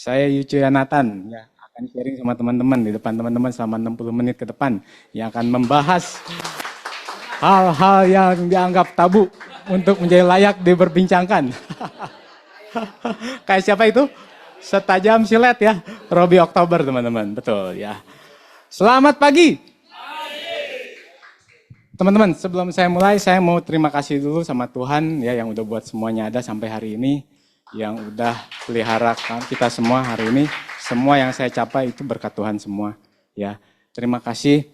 Saya Yucu Yanatan, ya, akan sharing sama teman-teman di depan teman-teman selama 60 menit ke depan yang akan membahas hal-hal yang dianggap tabu untuk menjadi layak diperbincangkan. Kayak siapa itu? Setajam silet ya, Robi Oktober teman-teman, betul ya. Selamat pagi. Teman-teman, sebelum saya mulai, saya mau terima kasih dulu sama Tuhan ya yang udah buat semuanya ada sampai hari ini, yang udah pelihara kita semua hari ini. Semua yang saya capai itu berkat Tuhan semua ya. Terima kasih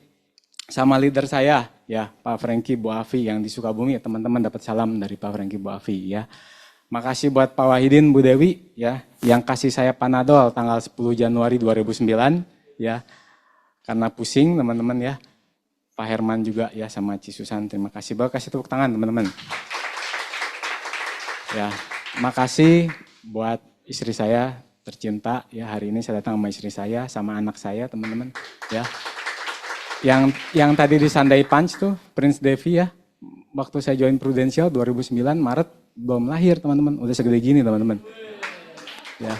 sama leader saya ya, Pak Franky Bu Afi yang di Sukabumi. Teman-teman dapat salam dari Pak Franky Bu Afi ya. Makasih buat Pak Wahidin Bu Dewi ya yang kasih saya Panadol tanggal 10 Januari 2009 ya. Karena pusing teman-teman ya. Pak Herman juga ya sama Cisusan, terima kasih. Bawa kasih tepuk tangan teman-teman. Ya, makasih buat istri saya tercinta ya, hari ini saya datang sama istri saya sama anak saya teman-teman ya. Yang tadi di Sunday Punch tuh Prince Devi ya. Waktu saya join Prudential 2009 Maret belum lahir teman-teman, udah segede gini teman-teman. Ya.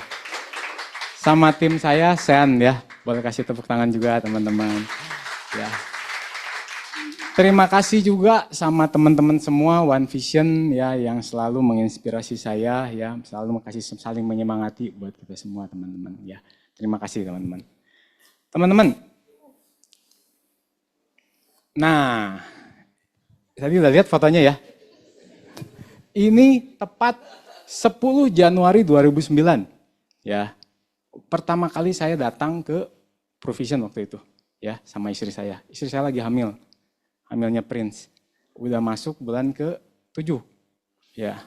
Sama tim saya Sean ya, boleh kasih tepuk tangan juga teman-teman. Ya. Terima kasih juga sama teman-teman semua One Vision ya yang selalu menginspirasi saya ya, selalu kasih saling menyemangati buat kita semua teman-teman ya. Terima kasih teman-teman. Teman-teman. Nah, tadi udah lihat fotonya ya. Ini tepat 10 Januari 2009 ya. Pertama kali saya datang ke Provision waktu itu ya sama istri saya. Istri saya lagi hamil. Hamilnya Prince. Udah masuk bulan ke-7. Ya.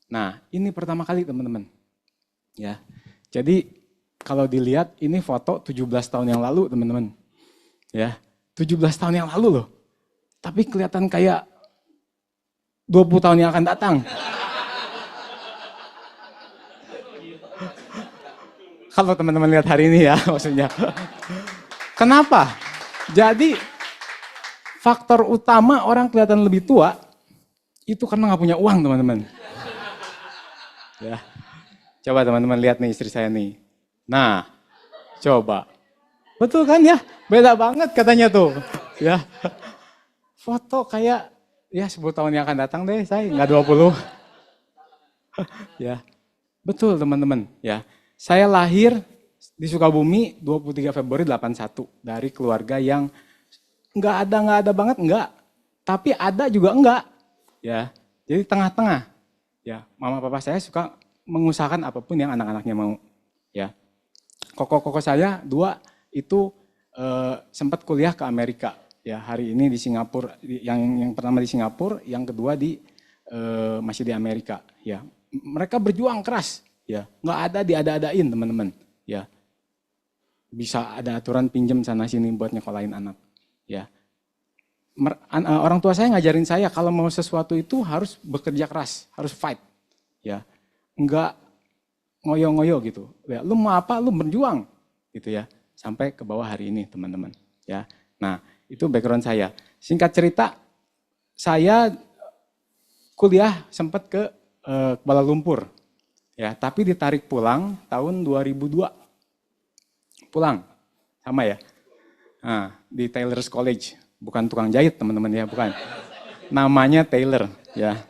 Nah, ini pertama kali teman-teman. Ya. Jadi kalau dilihat ini foto 17 tahun yang lalu teman-teman. Ya. 17 tahun yang lalu loh. Tapi kelihatan kayak 20 tahun yang akan datang. Kalau teman-teman lihat hari ini ya maksudnya. Kenapa? Jadi faktor utama orang kelihatan lebih tua itu karena nggak punya uang teman-teman. Ya, coba teman-teman lihat nih istri saya nih. Nah, coba, betul kan ya? Beda banget katanya tuh. Ya, foto kayak ya 10 tahun yang akan datang deh saya nggak 20. Ya, betul teman-teman. Ya, saya lahir di Sukabumi 23 Februari 81 dari keluarga yang nggak ada banget, enggak. Tapi ada juga enggak. Ya, jadi tengah-tengah. Ya, mama papa saya suka mengusahakan apapun yang anak-anaknya mau. Ya, koko-koko saya 2 itu sempat kuliah ke Amerika. Ya, hari ini di Singapura. Yang pertama di Singapura, yang kedua masih di Amerika. Ya, mereka berjuang keras. Ya, nggak ada diada-adain teman-teman. Ya, bisa ada aturan pinjam sana sini buat nyekolahin anak. Ya, orang tua saya ngajarin saya kalau mau sesuatu itu harus bekerja keras, harus fight, ya, enggak ngoyo-ngoyo gitu. Ya, lu mau apa, lu berjuang, gitu ya, sampai ke bawah hari ini teman-teman. Ya, nah itu background saya. Singkat cerita, saya kuliah sempat ke Kuala Lumpur, ya, tapi ditarik pulang tahun 2002, pulang, sama ya. Nah, di Taylor's College, bukan tukang jahit teman-teman ya, bukan. Namanya Taylor ya.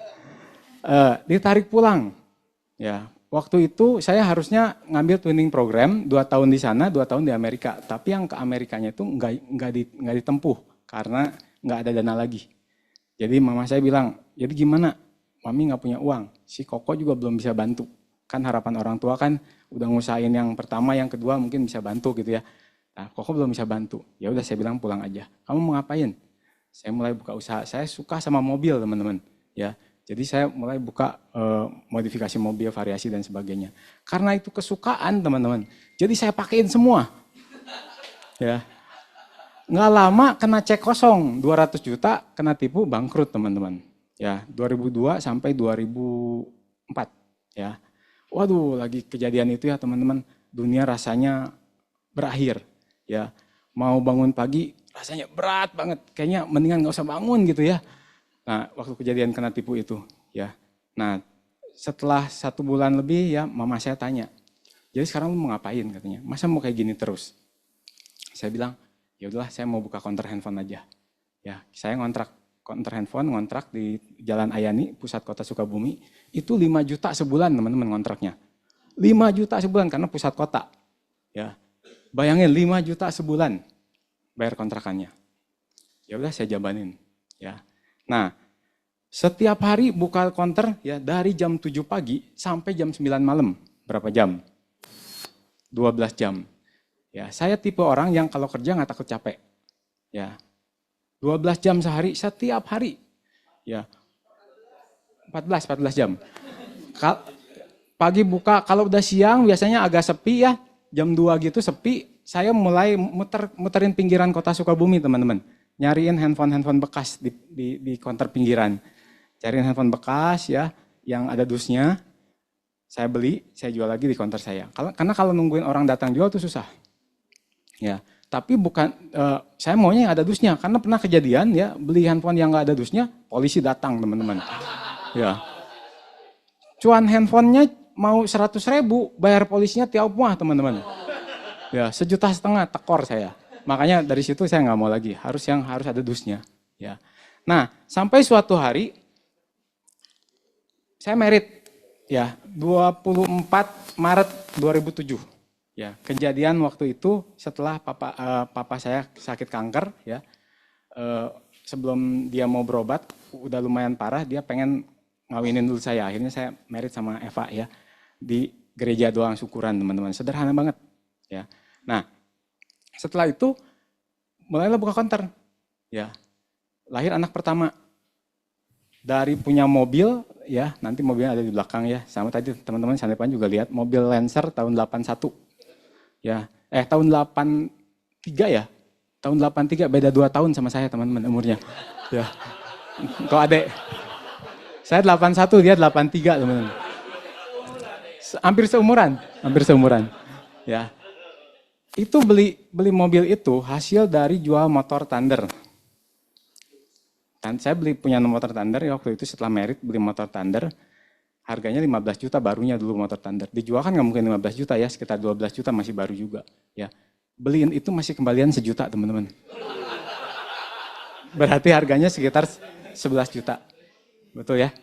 Ditarik pulang. Ya, waktu itu saya harusnya ngambil twinning program 2 tahun di sana, 2 tahun di Amerika. Tapi yang ke Amerikanya itu nggak ditempuh karena nggak ada dana lagi. Jadi mama saya bilang, jadi gimana? Mami nggak punya uang, si Koko juga belum bisa bantu. Kan harapan orang tua kan udah ngusahain yang pertama, yang kedua mungkin bisa bantu gitu ya. Nah, Koko belum bisa bantu. Ya udah saya bilang pulang aja. Kamu mau ngapain? Saya mulai buka usaha. Saya suka sama mobil, teman-teman. Ya. Jadi saya mulai buka modifikasi mobil, variasi dan sebagainya. Karena itu kesukaan, teman-teman. Jadi saya pakein semua. Ya. Nggak lama kena cek kosong, 200 juta kena tipu bangkrut, teman-teman. Ya, 2002 sampai 2004, ya. Waduh, lagi kejadian itu ya, teman-teman. Dunia rasanya berakhir. Ya, mau bangun pagi rasanya berat banget, kayaknya mendingan nggak usah bangun gitu ya. Nah, waktu kejadian kena tipu itu, ya. Nah, setelah 1 bulan lebih ya, mama saya tanya, Jadi sekarang lu mau ngapain katanya? Masa mau kayak gini terus? Saya bilang, ya udahlah saya mau buka counter handphone aja. Ya, saya ngontrak counter handphone, ngontrak di Jalan Ayani, pusat kota Sukabumi. Itu 5 juta sebulan teman-teman ngontraknya. 5 juta sebulan karena pusat kota. Ya. Bayangin 5 juta sebulan bayar kontrakannya. Ya udah saya jabanin, ya. Nah, setiap hari buka counter ya dari jam 7 pagi sampai jam 9 malam. Berapa jam? 12 jam. Ya, saya tipe orang yang kalau kerja nggak takut capek. Ya. 12 jam sehari setiap hari. Ya. 14 jam. Pagi buka, kalau udah siang biasanya agak sepi ya. Jam 2 gitu sepi, saya mulai muterin pinggiran kota Sukabumi teman-teman. Nyariin handphone bekas di counter pinggiran. Cariin handphone bekas ya, yang ada dusnya. Saya beli, saya jual lagi di counter saya. Karena kalau nungguin orang datang jual tuh susah. Ya, tapi bukan, saya maunya yang ada dusnya. Karena pernah kejadian ya, beli handphone yang nggak ada dusnya, polisi datang teman-teman. Ya, cuan handphonenya mau 100.000, bayar polisinya tiap muah teman-teman. Ya, 1,5 juta tekor saya. Makanya dari situ saya nggak mau lagi, harus ada dusnya. Ya. Nah, sampai suatu hari saya merit, ya 24 Maret 2007. Ya, kejadian waktu itu setelah papa saya sakit kanker, ya. Sebelum dia mau berobat, udah lumayan parah, dia pengen ngawinin dulu saya. Akhirnya saya merit sama Eva ya. Di gereja doang syukuran teman-teman, sederhana banget ya. Nah, setelah itu mulailah buka counter ya. Lahir anak pertama dari punya mobil ya, nanti mobilnya ada di belakang ya. Sama tadi teman-teman Sanepan juga lihat mobil Lancer tahun 81 ya. Tahun 83 ya. Tahun 83 beda 2 tahun sama saya teman-teman umurnya. Ya. Kok adek? Saya 81 dia 83 teman-teman. Hampir seumuran. Ya. Itu beli mobil itu hasil dari jual motor Thunder. Dan saya punya motor Thunder ya waktu itu setelah merit beli motor Thunder. Harganya 15 juta barunya dulu motor Thunder. Dijual kan nggak mungkin 15 juta ya, sekitar 12 juta masih baru juga. Ya. Beliin itu masih kembalian 1 juta teman-teman. Berarti harganya sekitar 11 juta. Betul ya?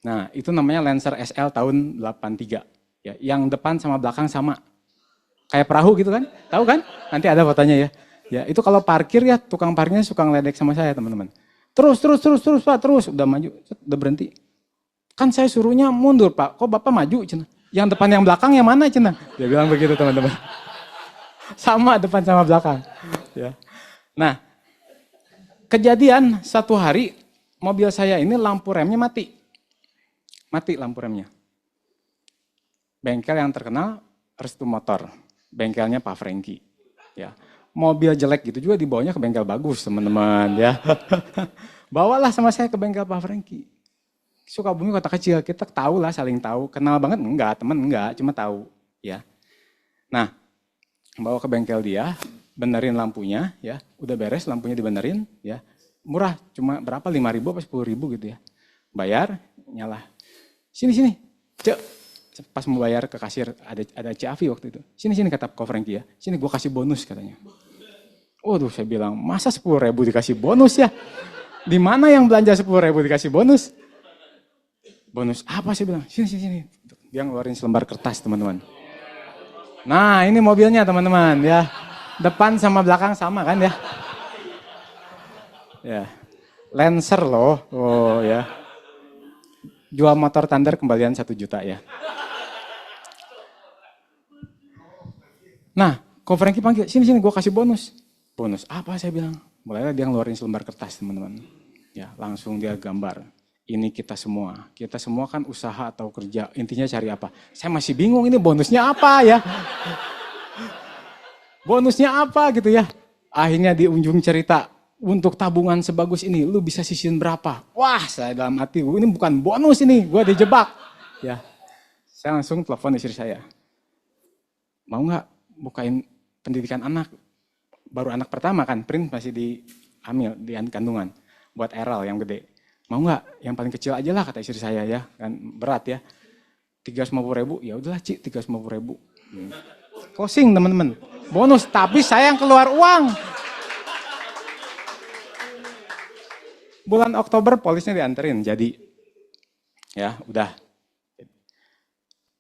Nah, itu namanya Lancer SL tahun 83. Ya, yang depan sama belakang sama. Kayak perahu gitu kan? Tahu kan? Nanti ada fotonya ya. Ya, itu kalau parkir ya tukang parkirnya suka ngeledek sama saya, teman-teman. Terus Pak, terus udah maju, udah berhenti. Kan saya suruhnya mundur, Pak. Kok Bapak maju, Cina? Yang depan yang belakang yang mana, Cina? Dia bilang begitu, teman-teman. Sama depan sama belakang. Ya. Nah, kejadian satu hari mobil saya ini lampu remnya mati. Mati lampu remnya. Bengkel yang terkenal Restu Motor. Bengkelnya Pak Franky. Ya. Mobil jelek gitu juga dibawanya ke bengkel bagus, teman-teman ya. Bawalah sama saya ke bengkel Pak Franky. Sukabumi kota kecil, kita tahu lah, saling tahu. Kenal banget enggak, teman enggak, cuma tahu ya. Nah, bawa ke bengkel dia, benerin lampunya ya. Udah beres lampunya dibenerin ya. Murah, cuma berapa? 5.000 apa 10.000 gitu ya. Bayar, nyala. Sini, Cek. Pas mau bayar ke kasir, ada Ciavi waktu itu. Sini kata Ko Franky ya. Sini gue kasih bonus katanya. Waduh, saya bilang, masa 10.000 dikasih bonus ya? Di mana yang belanja 10.000 dikasih bonus? Bonus apa saya bilang? Sini. Dia ngeluarin selembar kertas, teman-teman. Nah, ini mobilnya, teman-teman ya. Depan sama belakang sama kan ya? Ya. Lancer loh. Oh ya. Jual motor Thunder kembalian 1 juta ya. Nah, Ko Franky panggil, sini gue kasih bonus. Bonus apa saya bilang? Mulailah dia ngeluarin selembar kertas, teman-teman. Ya, langsung dia gambar. Ini kita semua kan usaha atau kerja, intinya cari apa? Saya masih bingung ini bonusnya apa ya? Bonusnya apa gitu ya? Akhirnya di ujung cerita, untuk tabungan sebagus ini, lu bisa sisihin berapa? Wah, saya dalam hati, ini bukan bonus ini, gue dijebak. Ya, saya langsung telepon istri saya. Mau nggak bukain pendidikan anak? Baru anak pertama kan, Prince masih hamil, di kandungan. Buat Eral yang gede. Mau nggak? Yang paling kecil aja lah kata istri saya ya, kan berat ya. 350.000, ya udahlah Ci, 350.000. Closing teman-teman, bonus, tapi saya yang keluar uang. Bulan Oktober polisnya dianterin, jadi ya udah.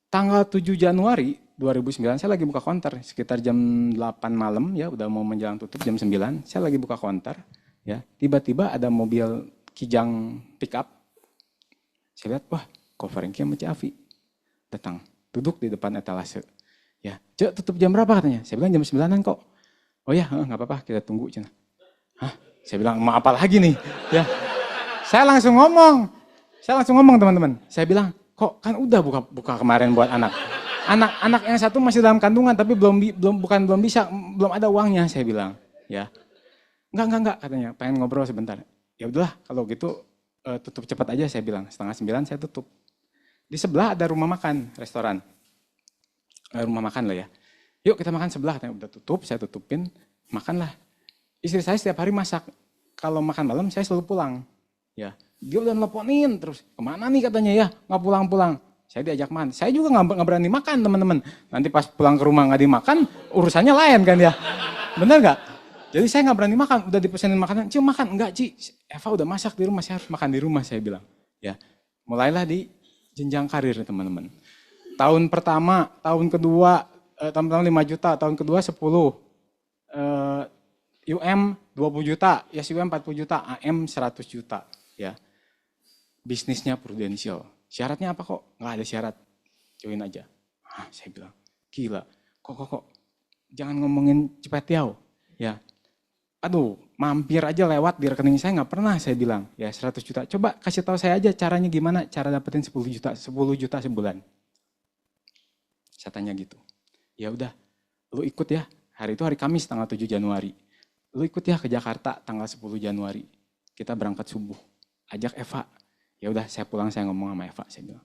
Tanggal 7 Januari 2009 saya lagi buka konter sekitar jam 8 malam ya, udah mau menjelang tutup jam 9, saya lagi buka konter ya. Tiba-tiba ada mobil Kijang pick up. Saya lihat, wah, kok Frankie sama Ci Afi datang, duduk di depan etalase. Ya, Cek tutup jam berapa katanya? Saya bilang jam 9-an kok. Oh ya, nggak apa-apa, kita tunggu Cina. Hah? Saya bilang, mau apa lagi nih? Ya. Saya langsung ngomong teman-teman. Saya bilang, kok kan udah buka kemarin buat anak. Anak yang satu masih dalam kandungan tapi belum bisa, belum ada uangnya, saya bilang. Ya. Enggak katanya, pengen ngobrol sebentar. Ya udahlah, kalau gitu tutup cepat aja, saya bilang. 8:30 saya tutup. Di sebelah ada rumah makan, restoran. Rumah makan lah ya. Yuk kita makan sebelah, katanya udah tutup, saya tutupin, makanlah. Istri saya setiap hari masak. Kalau makan malam saya selalu pulang. Ya, dia udah nelponin terus, kemana nih katanya ya, nggak pulang-pulang. Saya diajak makan, saya juga nggak berani makan teman-teman. Nanti pas pulang ke rumah nggak dimakan, urusannya lain kan ya. Bener nggak? Jadi saya nggak berani makan, udah dipesenin makanan, Ci makan, enggak Ci, Eva udah masak di rumah, saya harus makan di rumah, saya bilang. Ya, mulailah di jenjang karir teman-teman. Tahun pertama, tahun kedua, tahun pertama 5 juta, tahun kedua 10. UM 20 juta, YSUM 40 juta, AM 100 juta. Ya, bisnisnya prudensial. Syaratnya apa kok? Nggak ada syarat. Join aja. Saya bilang, gila. Kok. Jangan ngomongin Cipetiau. Ya, aduh, mampir aja lewat di rekening saya nggak pernah, saya bilang. Ya 100 juta. Coba kasih tahu saya aja caranya gimana, cara dapetin 10 juta sebulan. Saya tanya gitu. Ya udah, lu ikut ya. Hari itu hari Kamis tanggal 7 Januari. Lu ikut ya ke Jakarta tanggal 10 Januari. Kita berangkat subuh. Ajak Eva. Ya udah, saya pulang, saya ngomong sama Eva, saya bilang.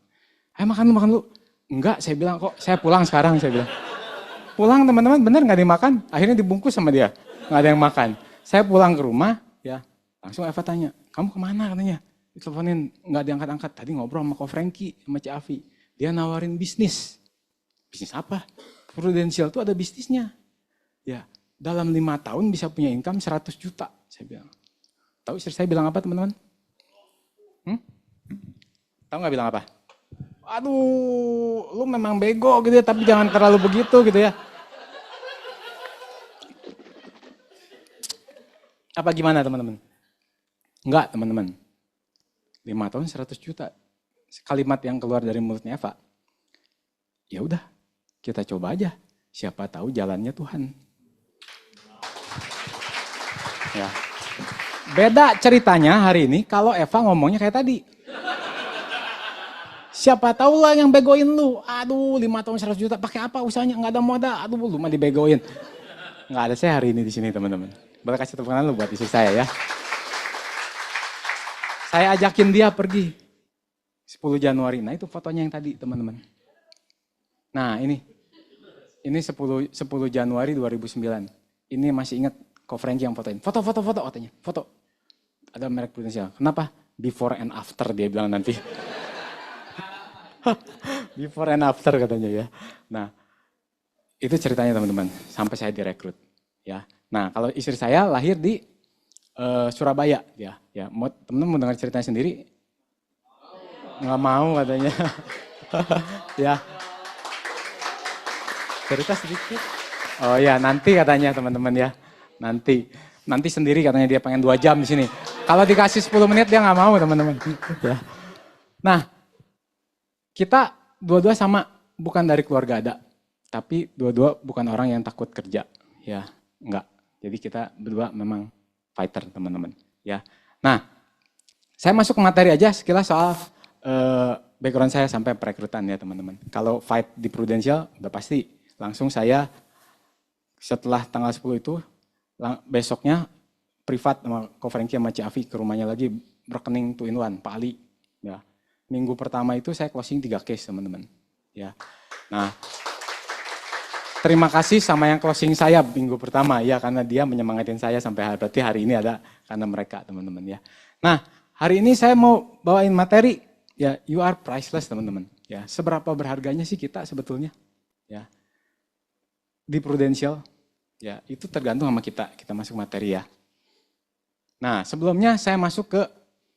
Ayo makan lu. Enggak, saya bilang kok. Saya pulang sekarang, saya bilang. Pulang teman-teman, bener nggak dimakan? Akhirnya dibungkus sama dia. Nggak ada yang makan. Saya pulang ke rumah, ya langsung Eva tanya, kamu kemana katanya? Diteleponin, nggak diangkat-angkat. Tadi ngobrol sama Ko Frankie, sama Ci Afi. Dia nawarin bisnis. Bisnis apa? Prudensial tuh ada bisnisnya. Ya, dalam 5 tahun bisa punya income 100 juta, saya bilang. Tahu istri saya bilang apa teman-teman? Tahu nggak bilang apa? Aduh, lu memang bego gitu ya, tapi jangan terlalu begitu gitu ya. Apa gimana teman-teman? Enggak teman-teman. 5 tahun 100 juta. Kalimat yang keluar dari mulutnya Eva. Ya udah, kita coba aja. Siapa tahu jalannya Tuhan. Ya. Beda ceritanya hari ini kalau Eva ngomongnya kayak tadi. Siapa tahu lah yang begoin lu. Aduh, 5 tahun 100 juta pakai apa usahanya? Enggak ada modal. Aduh, lu mah dibegoin. Enggak ada saya hari ini di sini, teman-teman. Boleh kasih tepuk tangan lu buat istri saya ya. Saya ajakin dia pergi 10 Januari. Nah, itu fotonya yang tadi, teman-teman. Nah, ini 10 Januari 2009. Ini masih ingat Ko Frankie yang fotoin. Foto katanya. Foto. Ada merek prudensial. Kenapa? Before and after dia bilang nanti. Before and after katanya ya. Nah, itu ceritanya teman-teman. Sampai saya direkrut. Ya. Nah, kalau istri saya lahir di Surabaya. Ya. Teman-teman mau dengar ceritanya sendiri? Nggak mau katanya. Ya. Cerita sedikit. Oh ya, nanti katanya teman-teman ya. Nanti sendiri katanya dia pengen 2 jam di sini. Kalau dikasih 10 menit dia nggak mau teman-teman. Ya. Nah, kita dua-dua sama, bukan dari keluarga ada, tapi dua-dua bukan orang yang takut kerja, ya enggak. Jadi kita berdua memang fighter teman-teman, ya. Nah, saya masuk ke materi aja sekilas soal background saya sampai perekrutan ya teman-teman. Kalau fight di Prudential udah pasti langsung saya setelah tanggal 10 itu besoknya privat sama Ko Frankie sama Ci Afi ke rumahnya lagi rekening 2-in-1 Pak Ali, ya. Minggu pertama itu saya closing 3 case teman-teman. Ya. Nah, terima kasih sama yang closing saya minggu pertama ya, karena dia menyemangatin saya sampai berarti hari ini ada karena mereka teman-teman ya. Nah, hari ini saya mau bawain materi ya, you are priceless teman-teman. Ya, seberapa berharganya sih kita sebetulnya? Ya, di Prudential, ya itu tergantung sama kita. Kita masuk materi ya. Nah, sebelumnya saya masuk ke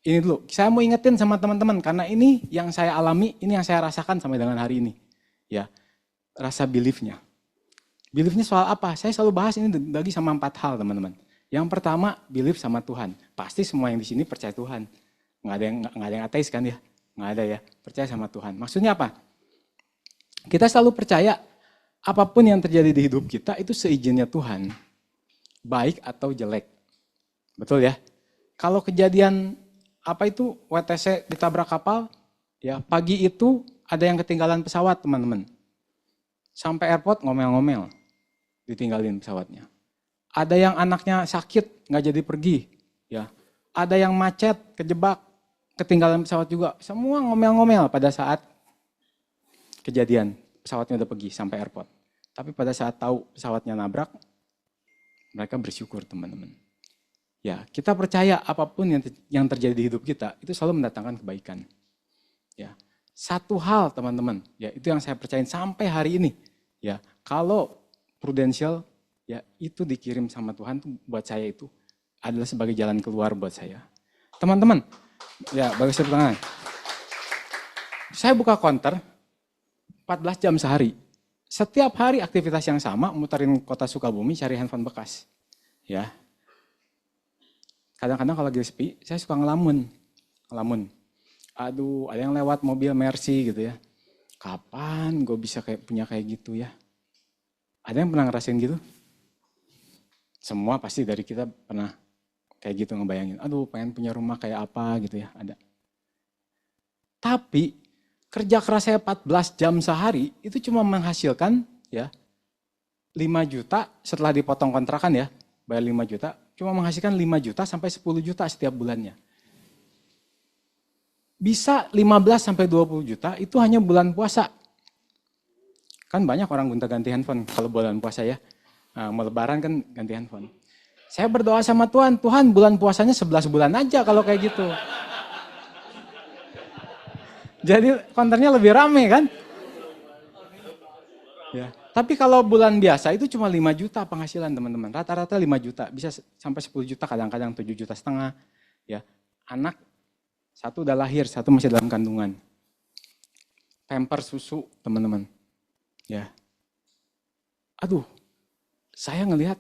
ini dulu. Saya mau ingetin sama teman-teman karena ini yang saya alami, ini yang saya rasakan sampai dengan hari ini. Ya, rasa belief-nya. Belief-nya soal apa? Saya selalu bahas ini bagi sama 4 hal, teman-teman. Yang pertama, belief sama Tuhan. Pasti semua yang di sini percaya Tuhan. Nggak ada yang ateis kan ya? Nggak ada ya. Percaya sama Tuhan. Maksudnya apa? Kita selalu percaya apapun yang terjadi di hidup kita itu seizinnya Tuhan. Baik atau jelek. Betul ya? Kalau kejadian apa itu WTC ditabrak kapal, ya pagi itu ada yang ketinggalan pesawat, teman-teman. Sampai airport ngomel-ngomel, ditinggalin pesawatnya. Ada yang anaknya sakit, nggak jadi pergi, ya. Ada yang macet, kejebak, ketinggalan pesawat juga. Semua ngomel-ngomel pada saat kejadian, pesawatnya udah pergi sampai airport. Tapi pada saat tahu pesawatnya nabrak, mereka bersyukur, teman-teman. Ya, kita percaya apapun yang terjadi di hidup kita itu selalu mendatangkan kebaikan. Ya, satu hal teman-teman, ya itu yang saya percayain sampai hari ini. Ya, kalau Prudential, ya itu dikirim sama Tuhan tuh buat saya itu adalah sebagai jalan keluar buat saya. Teman-teman, ya bagus tepuk tangan. Saya buka konter 14 jam sehari. Setiap hari aktivitas yang sama, muterin kota Sukabumi cari handphone bekas. Ya. Kadang-kadang kalau lagi sepi, saya suka ngelamun. Aduh, ada yang lewat mobil Mercy gitu ya. Kapan gue bisa punya kayak gitu ya? Ada yang pernah ngerasain gitu? Semua pasti dari kita pernah kayak gitu ngebayangin. Aduh, pengen punya rumah kayak apa gitu ya, ada. Tapi kerja keras saya 14 jam sehari itu cuma menghasilkan ya 5 juta setelah dipotong kontrakan ya, bayar 5 juta, cuma menghasilkan 5 juta sampai 10 juta setiap bulannya. Bisa 15 sampai 20 juta itu hanya bulan puasa. Kan banyak orang gonta-ganti handphone kalau bulan puasa ya. Nah, mau lebaran kan ganti handphone. Saya berdoa sama Tuhan, Tuhan bulan puasanya 11 bulan aja kalau kayak gitu. Jadi konternya lebih rame kan? Ya. Tapi kalau bulan biasa itu cuma 5 juta penghasilan teman-teman. Rata-rata 5 juta, bisa sampai 10 juta, kadang-kadang 7 juta setengah. Ya. Anak satu udah lahir, satu masih dalam kandungan. Pamper susu teman-teman. Ya. Aduh, saya ngelihat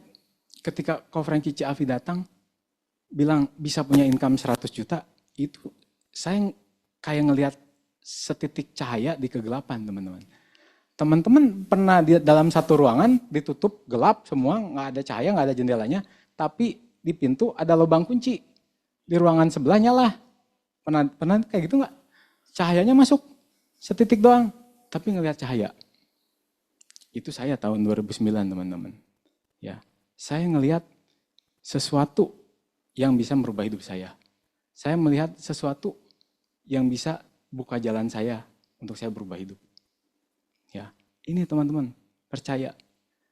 ketika Ko Franky Ciafi datang, bilang bisa punya income 100 juta, itu saya kayak ngelihat setitik cahaya di kegelapan teman-teman. Teman-teman pernah di dalam satu ruangan ditutup gelap semua, nggak ada cahaya, nggak ada jendelanya, tapi di pintu ada lubang kunci. Di ruangan sebelahnya lah. Pernah kayak gitu nggak? Cahayanya masuk setitik doang, tapi ngelihat cahaya. Itu saya tahun 2009 teman-teman. Ya, saya ngelihat sesuatu yang bisa merubah hidup saya. Saya melihat sesuatu yang bisa buka jalan saya untuk saya berubah hidup. Ya, ini teman-teman, percaya.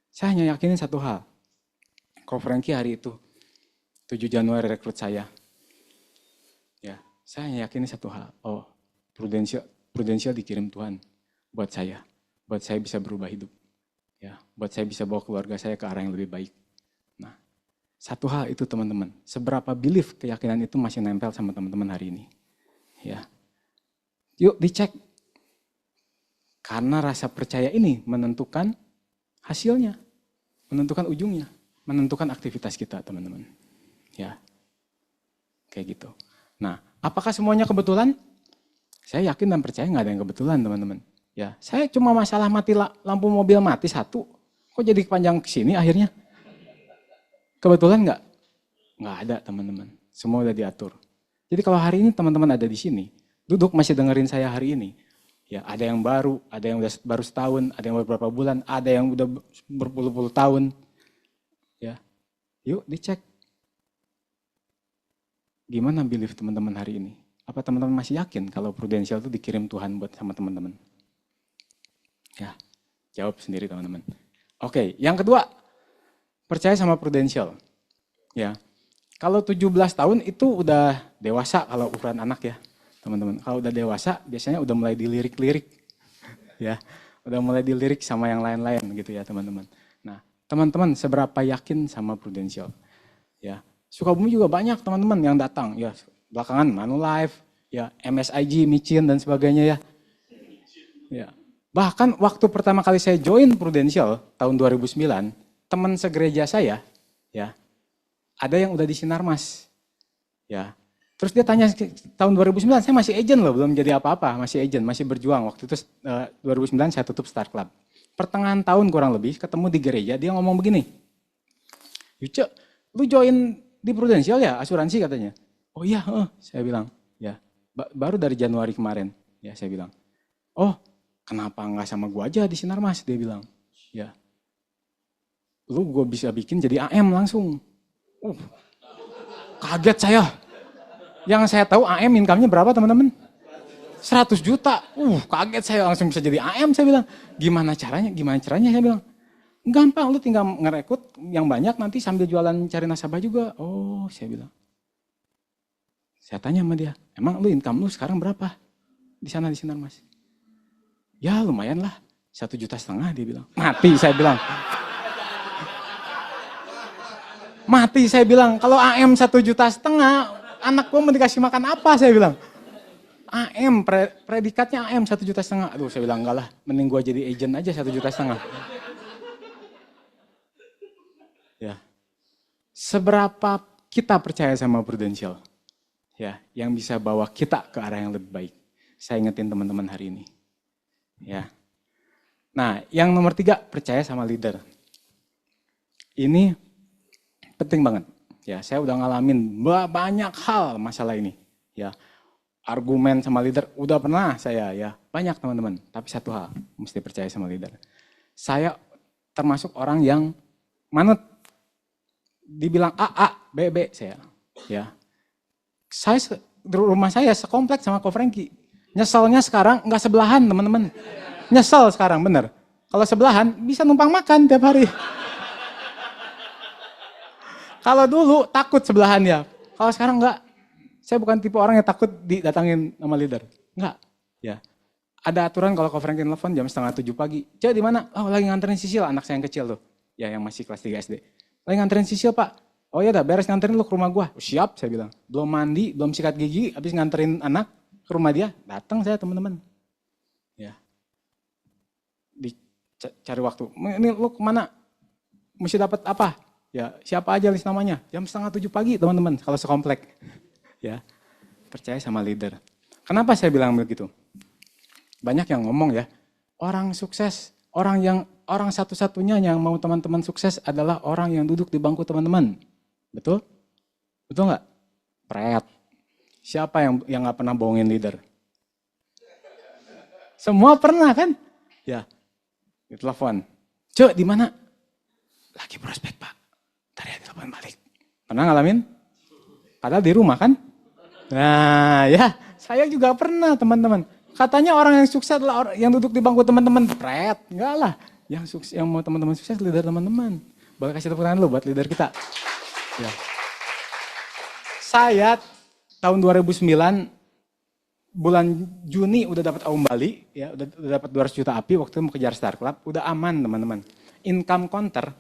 Saya hanya yakinin satu hal. Ko Franky hari itu 7 Januari rekrut saya. Ya, saya hanya yakinin satu hal. Oh, Prudential dikirim Tuhan buat saya bisa berubah hidup. Ya, buat saya bisa bawa keluarga saya ke arah yang lebih baik. Nah, satu hal itu teman-teman, seberapa belief keyakinan itu masih nempel sama teman-teman hari ini. Ya. Yuk dicek. Karena rasa percaya ini menentukan hasilnya, menentukan ujungnya, menentukan aktivitas kita, teman-teman. Ya. Kayak gitu. Nah, apakah semuanya kebetulan? Saya yakin dan percaya nggak ada yang kebetulan, teman-teman. Ya, saya cuma masalah mati lampu mobil mati satu. Kok jadi panjang ke sini akhirnya? Kebetulan nggak? Nggak ada, teman-teman. Semua udah diatur. Jadi kalau hari ini teman-teman ada di sini, duduk masih dengerin saya hari ini. Ya, ada yang baru, ada yang udah baru setahun, ada yang beberapa bulan, ada yang udah berpuluh-puluh tahun. Ya. Yuk dicek. Gimana belief teman-teman hari ini? Apa teman-teman masih yakin kalau Prudential itu dikirim Tuhan buat sama teman-teman? Ya, jawab sendiri teman-teman. Oke, yang kedua, percaya sama Prudential. Ya, kalau 17 tahun itu udah dewasa kalau ukuran anak ya, teman-teman. Kalau udah dewasa, biasanya udah mulai dilirik-lirik. Ya, udah mulai dilirik sama yang lain-lain gitu ya teman-teman. Nah, teman-teman seberapa yakin sama Prudential? Ya, Sukabumi juga banyak teman-teman yang datang. Ya, belakangan Manulife, ya MSIG, Micin dan sebagainya ya. Ya. Bahkan waktu pertama kali saya join Prudential tahun 2009, teman segereja saya, ya, ada yang udah di Sinarmas. Ya. Terus dia tanya tahun 2009, saya masih agent loh, belum jadi apa-apa, masih agent, masih berjuang. Waktu itu 2009 saya tutup Star Club. Pertengahan tahun kurang lebih, ketemu di gereja, dia ngomong begini, Yuce, lu join di Prudential ya, asuransi katanya. Oh iya, saya bilang, ya, baru dari Januari kemarin, ya saya bilang. Oh, kenapa nggak sama gua aja di Sinarmas, dia bilang. Ya, lu gua bisa bikin jadi AM langsung. Kaget saya. Yang saya tahu AM income-nya berapa teman-teman? 100 juta. Kaget saya langsung bisa jadi AM saya bilang. Gimana caranya? Gimana caranya saya bilang. Gampang, lu tinggal ngerekrut yang banyak nanti sambil jualan cari nasabah juga. Oh, saya bilang. Saya tanya sama dia, emang lu income lu sekarang berapa? Di sana di Sinarmas. Ya lumayan lah, 1,5 juta dia bilang. Mati saya bilang. Mati saya bilang, kalau AM 1,5 juta, anak gue mau dikasih makan apa saya bilang. AM, predikatnya AM 1,5 juta. Aduh saya bilang enggak lah, mending gue jadi agent aja 1,5 juta. Ya. Seberapa kita percaya sama Prudential? Ya, yang bisa bawa kita ke arah yang lebih baik. Saya ingetin teman-teman hari ini. Ya. Nah, yang nomor 3, percaya sama leader. Ini penting banget. Ya, saya udah ngalamin banyak hal masalah ini. Ya, argumen sama leader udah pernah saya ya, banyak teman-teman. Tapi satu hal, mesti percaya sama leader. Saya termasuk orang yang manut. Dibilang A, B, saya. Ya. Saya di rumah saya sekompleks sama Ko Franky. Nyeselnya sekarang nggak sebelahan teman-teman. Nyesel sekarang bener. Kalau sebelahan bisa numpang makan tiap hari. Kalau dulu takut sebelahan ya. Kalau sekarang enggak. Saya bukan tipe orang yang takut didatangin sama leader. Enggak. Ya. Ada aturan kalau Ko Franky telepon jam 6:30 pagi. Cek di mana? Oh, lagi nganterin Sisil, anak saya yang kecil tuh. Ya, yang masih kelas 3 SD. Lagi nganterin Sisil, Pak. Oh ya udah, beres nganterin lu ke rumah gua. Oh, siap, saya bilang. Belum mandi, belum sikat gigi, habis nganterin anak ke rumah dia. Datang saya, teman-teman. Ya. Dicari waktu. Ini lu kemana? Mesti dapat apa? Ya, siapa aja list namanya. Jam 6:30 pagi, teman-teman, kalau sekomplek. Ya. Percaya sama leader. Kenapa saya bilang begitu? Banyak yang ngomong ya, orang sukses, orang satu-satunya yang mau teman-teman sukses adalah orang yang duduk di bangku teman-teman. Betul? Betul nggak? Pret. Siapa yang nggak pernah bohongin leader? Semua pernah kan? Ya. Ditelepon. Cek di mana? Lagi prospek Pak. Ntar ya telepon balik. Pernah ngalamin? Padahal di rumah kan? Nah ya, saya juga pernah teman-teman. Katanya orang yang sukses adalah orang yang duduk di bangku teman-teman. Pret, enggak lah. Yang mau teman-teman sukses leader teman-teman. Boleh kasih tepuk tangan lu buat leader kita. Ya. Saya tahun 2009 bulan Juni udah dapat Aum Bali, ya udah dapat 200 juta API waktu itu mau kejar Star Club, udah aman teman-teman. Income counter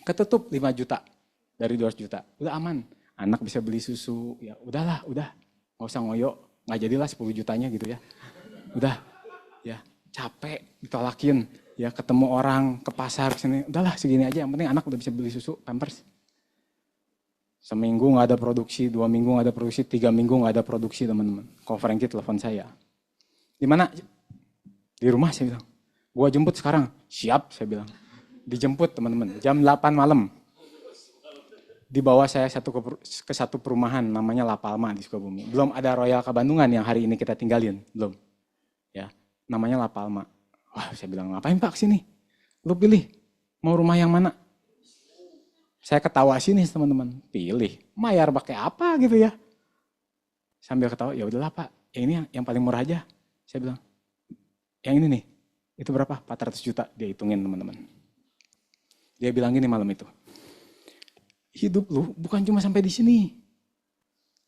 ketutup 5 juta dari 200 juta, udah aman. Anak bisa beli susu, ya udahlah, udah nggak usah ngoyo. Nggak jadilah 10 jutanya gitu ya. Udah, ya capek ditolakin, ya ketemu orang ke pasar kesini, udahlah segini aja. Yang penting anak udah bisa beli susu, pampers. Seminggu nggak ada produksi, 2 minggu nggak ada produksi, 3 minggu nggak ada produksi teman-teman. Ko Franky telepon saya. Di mana? Di rumah saya bilang. Gua jemput sekarang. Siap saya bilang. Dijemput teman-teman. Jam 8 malam. Dibawa saya ke satu perumahan namanya La Palma di Sukabumi. Belum ada Royal Kabandungan yang hari ini kita tinggalin, belum. Ya, namanya La Palma. Wah, saya bilang, ngapain Pak kesini? Lu pilih, mau rumah yang mana? Saya ketawa sini teman-teman, pilih. Mayar pakai apa gitu ya? Sambil ketawa, ya udahlah Pak, yang ini yang paling murah aja. Saya bilang, yang ini nih, itu berapa? 400 juta, dia hitungin teman-teman. Dia bilang gini malam itu. Hidup lu bukan cuma sampai di sini.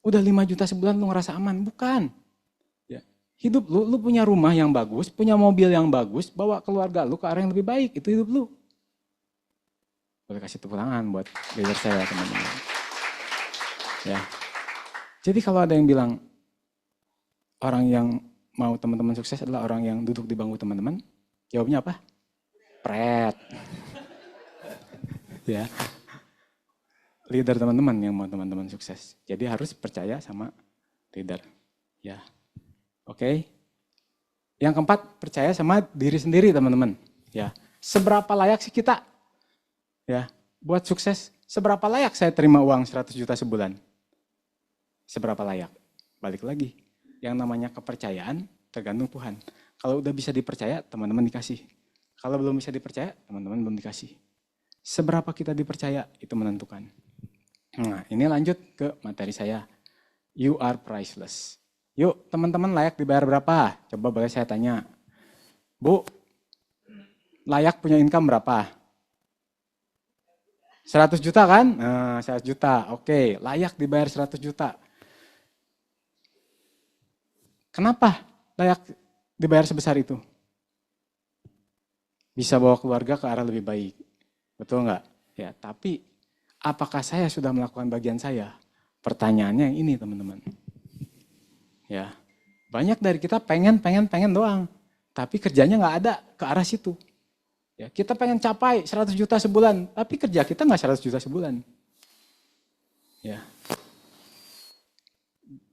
Udah 5 juta sebulan lu ngerasa aman, bukan. Ya. Hidup lu punya rumah yang bagus, punya mobil yang bagus, bawa keluarga lu ke arah yang lebih baik, itu hidup lu. Boleh kasih tepuk tangan buat leader saya, teman-teman. Ya. Jadi kalau ada yang bilang orang yang mau teman-teman sukses adalah orang yang duduk di bangku teman-teman, jawabnya apa? Pret. Ya. Leader teman-teman yang mau teman-teman sukses. Jadi harus percaya sama leader. Ya. Oke. Yang keempat, percaya sama diri sendiri, teman-teman. Ya. Seberapa layak sih kita? Ya, buat sukses. Seberapa layak saya terima uang 100 juta sebulan? Seberapa layak? Balik lagi. Yang namanya kepercayaan tergantung Tuhan. Kalau udah bisa dipercaya, teman-teman dikasih. Kalau belum bisa dipercaya, teman-teman belum dikasih. Seberapa kita dipercaya, itu menentukan. Nah, ini lanjut ke materi saya. You are priceless. Yuk, teman-teman layak dibayar berapa? Coba boleh saya tanya. Bu, layak punya income berapa? 100 juta kan? Nah, 100 juta. Oke, layak dibayar 100 juta. Kenapa layak dibayar sebesar itu? Bisa bawa keluarga ke arah lebih baik. Betul nggak? Ya, tapi apakah saya sudah melakukan bagian saya? Pertanyaannya yang ini, teman-teman. Ya, banyak dari kita pengen doang, tapi kerjanya nggak ada ke arah situ. Ya, kita pengen capai 100 juta sebulan, tapi kerja kita nggak 100 juta sebulan. Ya,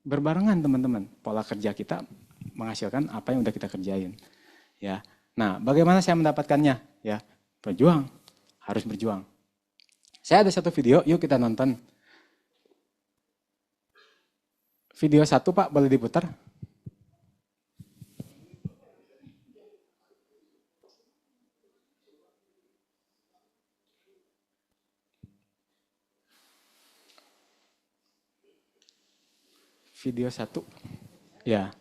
berbarengan teman-teman, pola kerja kita menghasilkan apa yang udah kita kerjain. Ya, nah bagaimana saya mendapatkannya? Ya, berjuang, harus berjuang. Saya ada satu video, yuk kita nonton. Video 1 Pak, boleh diputar? Video 1. Ya.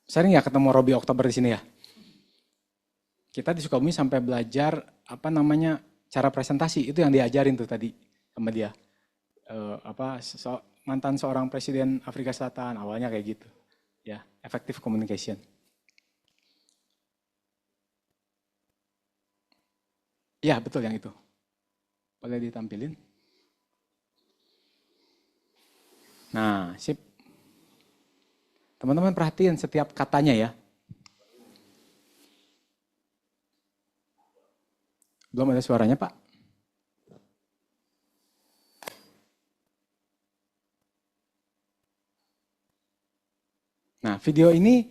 Sering ya ketemu Robi Oktober di sini ya? Kita di Sukabumi sampai belajar cara presentasi, itu yang diajarin tuh tadi sama dia. Mantan seorang presiden Afrika Selatan, awalnya kayak gitu. Ya, effective communication. Ya, betul yang itu. Boleh ditampilin? Nah, sip. Teman-teman perhatiin setiap katanya ya. Belum ada suaranya, Pak? Nah, video ini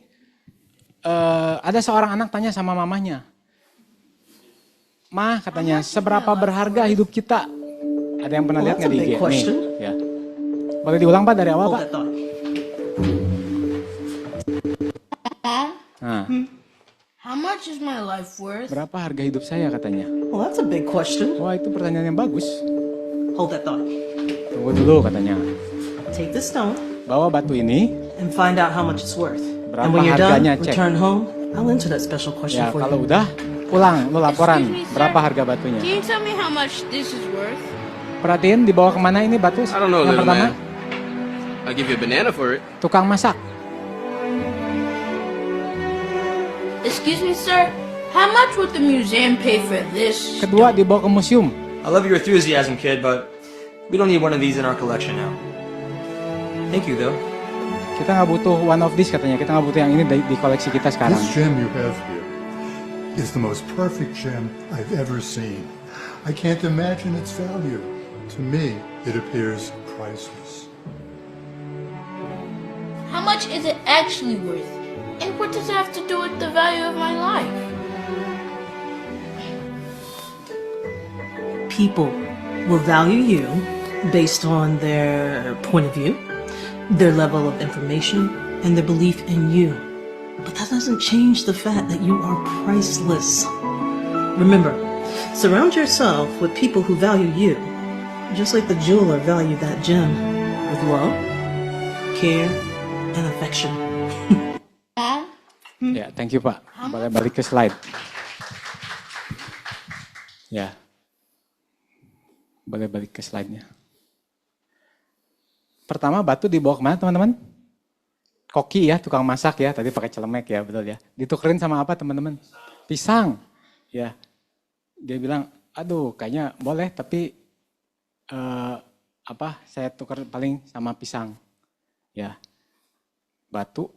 ada seorang anak tanya sama mamanya. Ma, katanya, seberapa berharga hidup kita? Ada yang pernah lihat nggak di IG? Nih, ya. Boleh diulang Pak dari awal Pak? Nah. How much is my life worth? Berapa harga hidup saya katanya? Well, that's a big question. Wah, itu pertanyaan yang bagus. Hold that thought. Tunggu dulu katanya. Take the stone Bawa batu ini. and find out how much it's worth. Berapa And when you're done, harganya, cek. return home. I'll answer that special question Ya, for kalau you. udah pulang, lu laporan Excuse me, sir. berapa harga batunya. Can you tell me how much this is worth? Perhatiin dibawa kemana ini batu? I don't know, Yang little pertama, man. I'll give you a banana for it. tukang masak. Excuse me, sir. How much would the museum pay for this? Kedua, dibawa ke museum. I love your enthusiasm, kid, but we don't need one of these in our collection now. Thank you, though. Kita nggak butuh one of this katanya. Kita nggak butuh yang ini di koleksi kita sekarang. This gem you have here is the most perfect gem I've ever seen. I can't imagine its value. To me, it appears priceless. How much is it actually worth? And what does it have to do with the value of my life? People will value you based on their point of view, their level of information, and their belief in you. But that doesn't change the fact that you are priceless. Remember, surround yourself with people who value you, just like the jeweler valued that gem, with love, care, and affection. Mom? Ya, thank you Pak. Boleh balik ke slide. Ya. Boleh balik ke slide-nya. Pertama batu dibawa kemana teman-teman? Koki ya, tukang masak ya. Tadi pakai celemek ya, betul ya. Ditukerin sama apa teman-teman? Pisang. Ya. Dia bilang, aduh kayaknya boleh tapi saya tukar paling sama pisang. Ya. Batu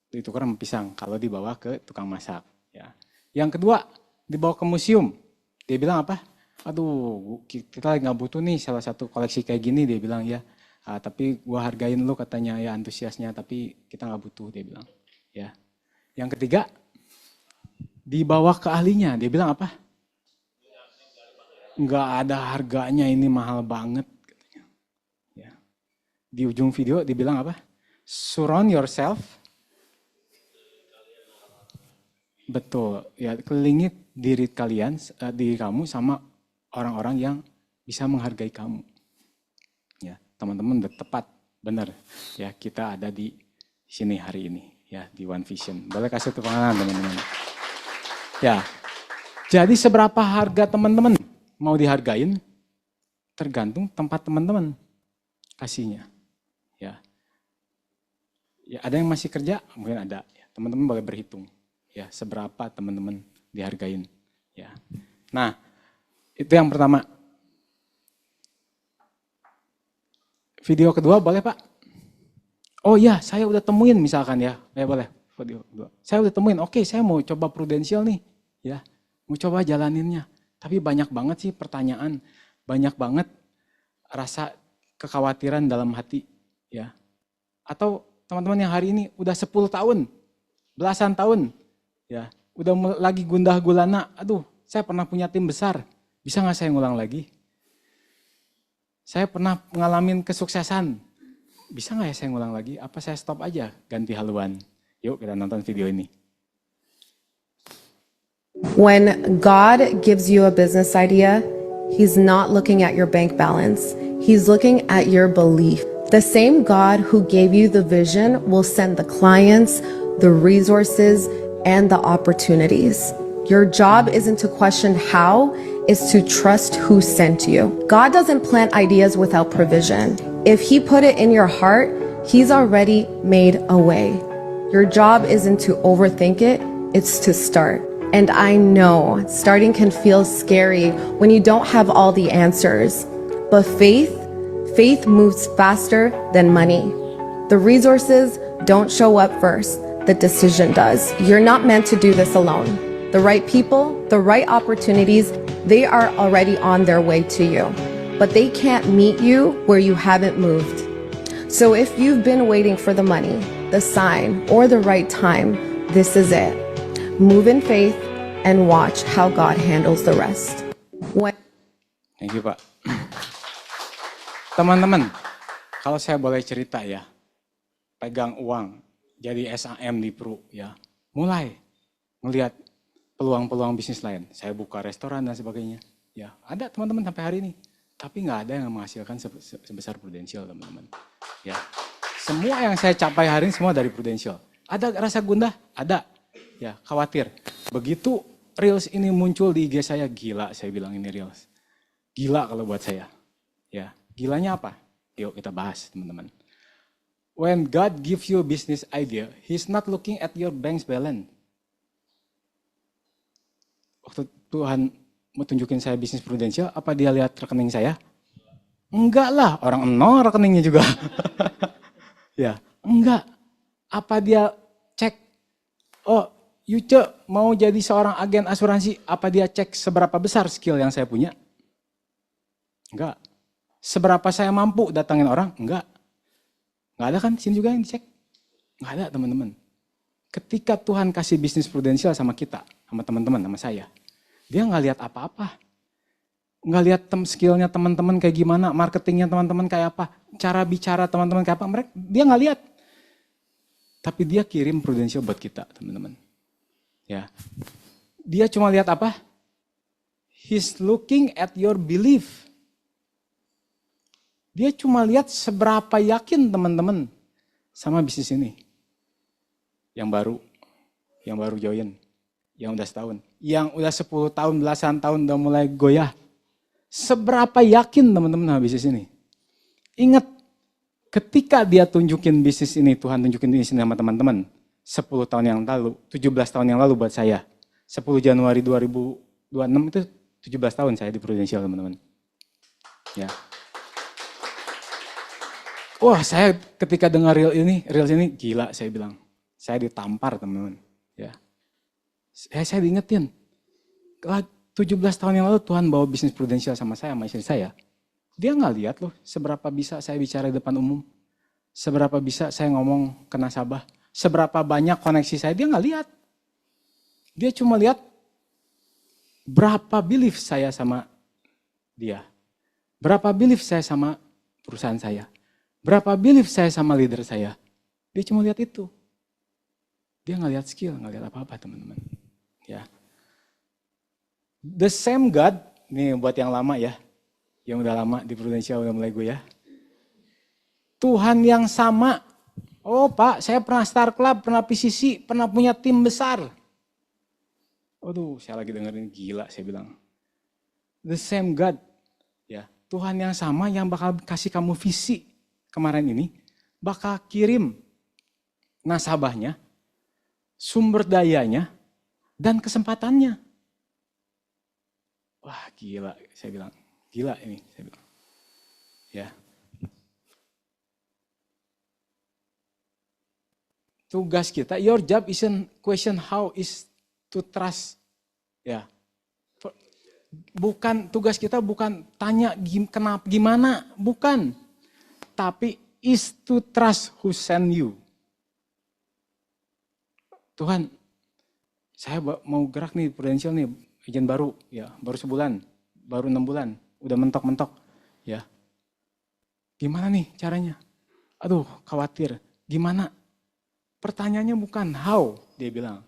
ditukar sama pisang kalau dibawa ke tukang masak. Ya. Yang kedua, dibawa ke museum. Dia bilang apa? Aduh, kita lagi nggak butuh nih salah satu koleksi kayak gini, dia bilang ya. Tapi gua hargain lu katanya ya antusiasnya, tapi kita nggak butuh, dia bilang. Ya. Yang ketiga, dibawa ke ahlinya, dia bilang apa? Nggak ada harganya, ini mahal banget. Katanya. Ya. Di ujung video dibilang apa? Surround yourself. Betul, ya kelilingi diri kamu sama orang-orang yang bisa menghargai kamu. Ya, teman-teman udah tepat, benar. Ya, kita ada di sini hari ini, ya di One Vision. Boleh kasih tepuk tangan teman-teman. Ya, jadi seberapa harga teman-teman mau dihargain, tergantung tempat teman-teman kasihnya. Ya, ya ada yang masih kerja, mungkin ada. Ya, teman-teman boleh berhitung. Ya, seberapa teman-teman dihargain. Ya, nah. Itu yang pertama. Video kedua boleh Pak? Oh iya, saya udah temuin misalkan ya. Ya boleh, video kedua. Saya udah temuin, oke saya mau coba prudensial nih. Ya, mau coba jalaninnya. Tapi banyak banget sih pertanyaan. Banyak banget rasa kekhawatiran dalam hati. Ya. Atau teman-teman yang hari ini udah 10 tahun, belasan tahun. Ya, udah lagi gundah gulana. Aduh, saya pernah punya tim besar. Bisa nggak saya ngulang lagi? Saya pernah ngalamin kesuksesan. Bisa nggak ya saya ngulang lagi? Apa saya stop aja, ganti haluan? Yuk kita nonton video ini. When God gives you a business idea, He's not looking at your bank balance. He's looking at your belief. The same God who gave you the vision will send the clients, the resources, and the opportunities. Your job isn't to question how, it's to trust who sent you. God doesn't plant ideas without provision. If He put it in your heart, He's already made a way. Your job isn't to overthink it, it's to start. And I know starting can feel scary when you don't have all the answers. But faith moves faster than money. The resources don't show up first, the decision does. You're not meant to do this alone. The right people, the right opportunities, they are already on their way to you. But they can't meet you where you haven't moved. So if you've been waiting for the money, the sign, or the right time, this is it. Move in faith and watch how God handles the rest. Thank you Pak. Teman-teman, kalau saya boleh cerita ya, pegang uang, jadi SAM di Peru ya, mulai ngelihat peluang-peluang bisnis lain. Saya buka restoran dan sebagainya. Ya, ada teman-teman sampai hari ini. Tapi nggak ada yang menghasilkan sebesar Prudential, teman-teman. Ya, semua yang saya capai hari ini semua dari Prudential. Ada rasa gundah? Ada. Ya, khawatir. Begitu Reels ini muncul di IG saya, gila saya bilang ini Reels. Gila kalau buat saya. Ya, gilanya apa? Yuk kita bahas, teman-teman. When God gives you a business idea, He's not looking at your bank's balance. Waktu Tuhan mau tunjukin saya bisnis Prudential, apa dia lihat rekening saya? Enggak lah, orang nol rekeningnya juga. Ya, enggak. Apa dia cek, oh Yuce mau jadi seorang agen asuransi, apa dia cek seberapa besar skill yang saya punya? Enggak. Seberapa saya mampu datangin orang? Enggak. Enggak ada kan, sini juga yang dicek? Enggak ada teman-teman. Ketika Tuhan kasih bisnis Prudential sama kita, sama teman-teman, sama saya, dia nggak lihat apa-apa. Nggak lihat skillnya teman-teman kayak gimana, marketingnya teman-teman kayak apa, cara bicara teman-teman kayak apa, dia nggak lihat. Tapi dia kirim Prudential buat kita, teman-teman. Ya, dia cuma lihat apa? He's looking at your belief. Dia cuma lihat seberapa yakin teman-teman sama bisnis ini. Yang baru join, yang udah setahun, yang udah 10 tahun, belasan tahun udah mulai goyah. Seberapa yakin teman-teman sama bisnis ini? Ingat, ketika dia tunjukin bisnis ini, Tuhan tunjukin bisnis ini sama teman-teman, 10 tahun yang lalu, 17 tahun yang lalu buat saya, 10 Januari 2026 itu 17 tahun saya di Prudential, teman-teman. Ya. Wah, saya ketika dengar reels ini gila, saya bilang. Saya ditampar, teman-teman. Ya. Saya diingetin. 17 tahun yang lalu Tuhan bawa bisnis Prudential sama saya, sama istri saya. Dia nggak lihat loh seberapa bisa saya bicara di depan umum. Seberapa bisa saya ngomong ke nasabah. Seberapa banyak koneksi saya, dia nggak lihat. Dia cuma lihat berapa belief saya sama dia. Berapa belief saya sama perusahaan saya. Berapa belief saya sama leader saya. Dia cuma lihat itu. Dia nggak lihat skill, nggak lihat apa-apa, teman-teman. Ya. The same God, nih buat yang lama ya. Yang udah lama di Prudential udah mulai gue ya. Tuhan yang sama. Oh Pak, saya pernah Star Club, pernah PCC, pernah punya tim besar. Aduh, saya lagi dengerin gila, saya bilang. The same God. Ya, Tuhan yang sama yang bakal kasih kamu visi kemarin ini, bakal kirim nasabahnya, sumber dayanya, dan kesempatannya. Wah gila, saya bilang. Gila ini, saya bilang. Ya. Tugas kita, your job isn't question how is to trust. Ya. Bukan, tugas kita bukan tanya kenapa, gimana, bukan. Tapi is to trust who send you. Tuhan, saya mau gerak nih Prudential nih, agen baru, ya, baru sebulan, baru 6 bulan, udah mentok-mentok, ya. Gimana nih caranya? Aduh, khawatir. Gimana? Pertanyaannya bukan how, dia bilang.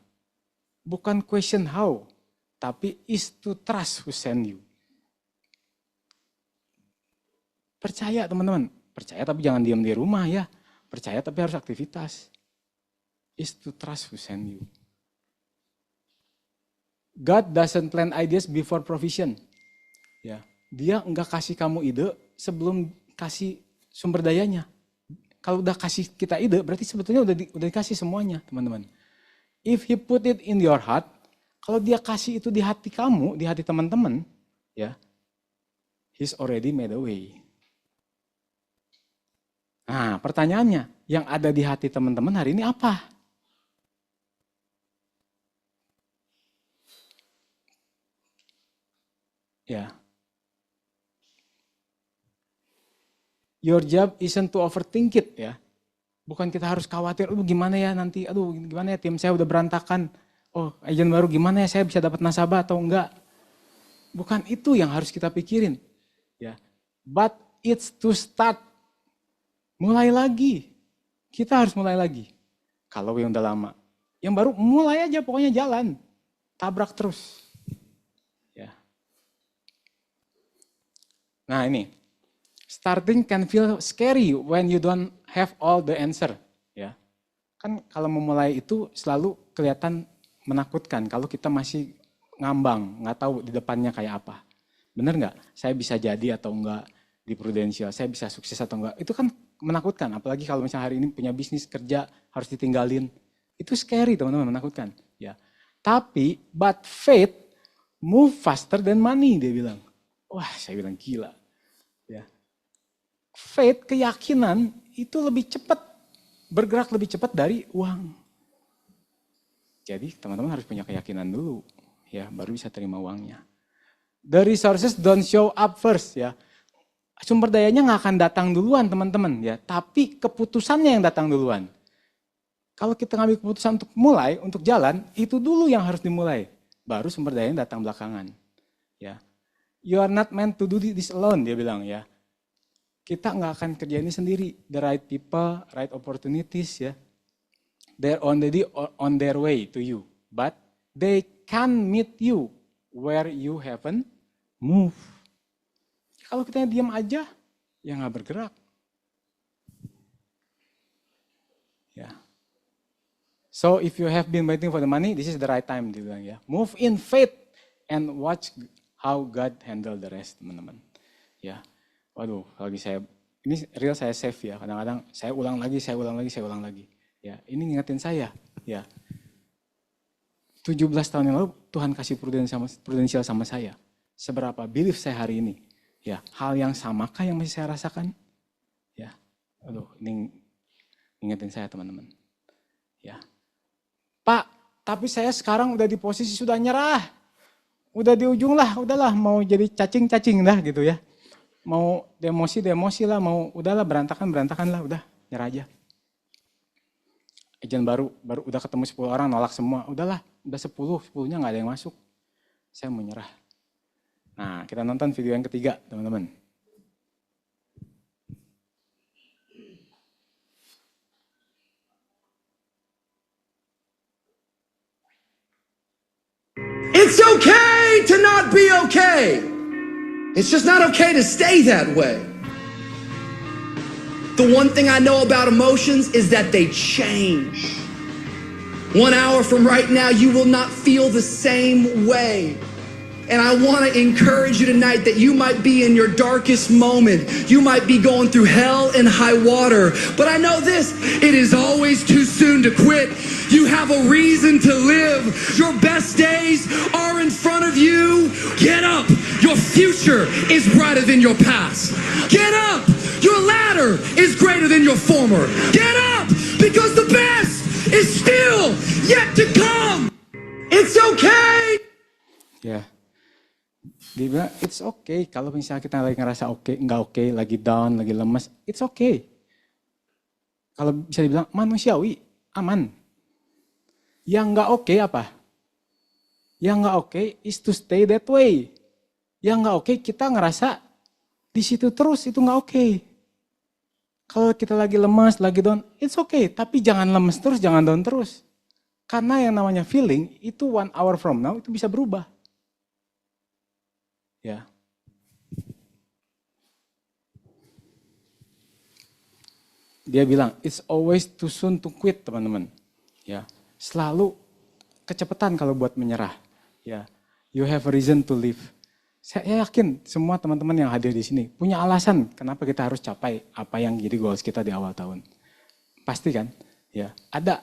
Bukan question how, tapi is to trust who send you. Percaya teman-teman, percaya tapi jangan diam di rumah ya. Percaya tapi harus aktivitas. Is to trust who send you. God doesn't plan ideas before provision. Ya, dia enggak kasih kamu ide sebelum kasih sumber dayanya. Kalau udah kasih kita ide, berarti sebetulnya udah dikasih semuanya, teman-teman. If he put it in your heart, kalau dia kasih itu di hati kamu, di hati teman-teman, ya, he's already made a way. Nah, pertanyaannya, yang ada di hati teman-teman hari ini apa? Ya. Your job isn't to overthink it ya. Bukan kita harus khawatir, gimana ya nanti, gimana ya tim saya udah berantakan. Oh, agen baru gimana ya saya bisa dapat nasabah atau enggak. Bukan itu yang harus kita pikirin. Ya. But it's to start. Mulai lagi. Kita harus mulai lagi. Kalau yang udah lama. Yang baru mulai aja pokoknya jalan. Tabrak terus. Ya. Nah ini. Starting can feel scary when you don't have all the answer. Ya. Kan kalau memulai itu selalu kelihatan menakutkan kalau kita masih ngambang, nggak tahu di depannya kayak apa. Bener nggak? Saya bisa jadi atau enggak di Prudential, saya bisa sukses atau enggak. Itu kan menakutkan, apalagi kalau misalnya hari ini punya bisnis, kerja, harus ditinggalin. Itu scary teman-teman, menakutkan. Ya. Tapi, but faith move faster than money, dia bilang. Wah, saya bilang gila. Ya. Faith, keyakinan itu lebih cepat, bergerak lebih cepat dari uang. Jadi teman-teman harus punya keyakinan dulu, ya, baru bisa terima uangnya. The resources don't show up first, ya. Sumber dayanya nggak akan datang duluan teman-teman, ya, tapi keputusannya yang datang duluan. Kalau kita ngambil keputusan untuk mulai, untuk jalan, itu dulu yang harus dimulai. Baru sumber dayanya datang belakangan. Ya. You are not meant to do this alone, dia bilang ya. Kita nggak akan kerja ini sendiri. The right people, right opportunities ya. They're already on their way to you. But they can meet you where you haven't moved. Kalau kita diam aja, ya nggak bergerak. So if you have been waiting for the money, this is the right time, dia bilang ya. Move in faith and watch how God handle the rest, teman-teman. Ya, waduh, lagi saya, ini real saya save ya. Kadang-kadang saya ulang lagi. Ya, ini ngingetin saya, ya. 17 tahun yang lalu Tuhan kasih prudensial sama saya. Seberapa belief saya hari ini? Ya, hal yang samakah yang masih saya rasakan? Ya, aduh, ini ngingetin saya teman-teman. Ya, Pak, tapi saya sekarang udah di posisi sudah nyerah. Udah di ujung lah, udahlah mau jadi cacing-cacing dah gitu ya. Mau demosi lah, mau udahlah berantakan lah, udah nyerah aja. Agent baru udah ketemu 10 orang nolak semua, udahlah, udah 10-nya gak ada yang masuk. Saya mau nyerah. Nah, kita nonton video yang ketiga, teman-teman. It's okay to not be okay. It's just not okay to stay that way. The one thing I know about emotions is that they change. 1 hour from right now, you will not feel the same way. And I want to encourage you tonight that you might be in your darkest moment. You might be going through hell and high water. But I know this, it is always too soon to quit. You have a reason to live. Your best days are in front of you. Get up. Your future is brighter than your past. Get up. Your ladder is greater than your former. Get up, because the best is still yet to come. It's okay. Ya. Dia bilang, it's okay. Kalau misalnya kita lagi ngerasa nggak oke, lagi down, lagi lemes, it's okay. Kalau bisa dibilang manusiawi, aman. Yang nggak oke apa? Yang nggak oke is to stay that way. Yang nggak oke kita ngerasa di situ terus, itu nggak oke. Kalau kita lagi lemas, lagi down, it's okay. Tapi jangan lemes terus, jangan down terus. Karena yang namanya feeling, itu 1 hour from now, itu bisa berubah. Ya. Dia bilang, it's always too soon to quit, teman-teman. Ya, selalu kecepatan kalau buat menyerah. Ya, you have a reason to live. Saya yakin semua teman-teman yang hadir di sini punya alasan kenapa kita harus capai apa yang jadi goals kita di awal tahun. Pasti kan? Ya, ada.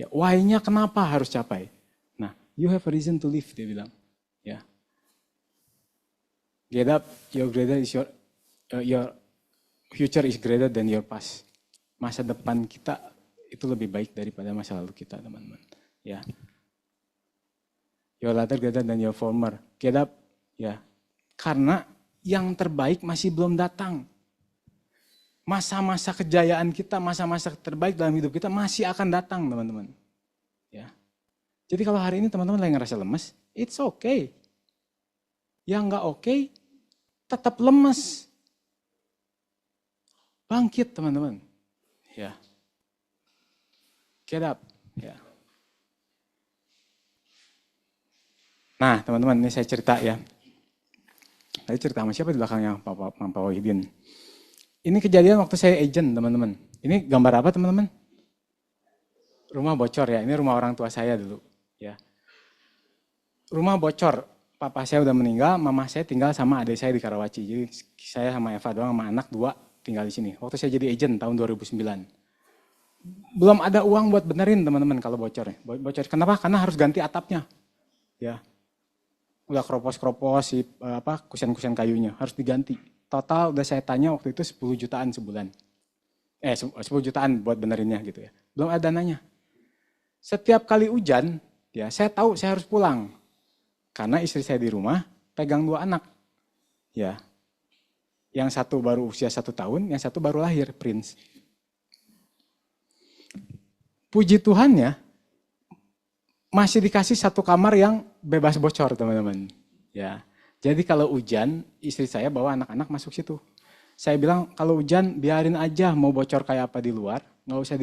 Ya, why-nya kenapa harus capai. Nah, you have a reason to live, dia bilang. Ya. Get up, your future is greater than your past. Masa depan kita itu lebih baik daripada masa lalu kita, teman-teman. Ya. Your latter greater than your former. Get up, ya. Karena yang terbaik masih belum datang. Masa-masa kejayaan kita, masa-masa terbaik dalam hidup kita masih akan datang, teman-teman. Ya. Jadi kalau hari ini teman-teman lagi ngerasa lemes, it's okay. Yang nggak okay, tetap lemes. Bangkit, teman-teman. Ya. Get up. Ya. Nah, teman-teman, ini saya cerita ya. Saya cerita sama siapa di belakangnya, Pak Wahidin. Ini kejadian waktu saya agent, teman-teman. Ini gambar apa, teman-teman? Rumah bocor ya. Ini rumah orang tua saya dulu, ya. Rumah bocor. Papa saya udah meninggal, mama saya tinggal sama adik saya di Karawaci. Jadi saya sama Eva doang, sama anak 2 tinggal di sini. Waktu saya jadi agent tahun 2009. Belum ada uang buat benerin, teman-teman, kalau bocor. Bocor. Kenapa? Karena harus ganti atapnya. Ya. Udah keropos-keropos si kusen-kusen kayunya, harus diganti. Total udah saya tanya waktu itu 10 jutaan sebulan. 10 jutaan buat benerinnya gitu ya. Belum ada dananya. Setiap kali hujan, ya saya tahu saya harus pulang. Karena istri saya di rumah pegang 2 anak. Ya. Yang satu baru usia 1 tahun, yang satu baru lahir, Prince. Puji Tuhannya, masih dikasih 1 kamar yang bebas bocor, teman-teman. Ya. Jadi kalau hujan, istri saya bawa anak-anak masuk situ. Saya bilang kalau hujan biarin aja mau bocor kayak apa di luar, nggak usah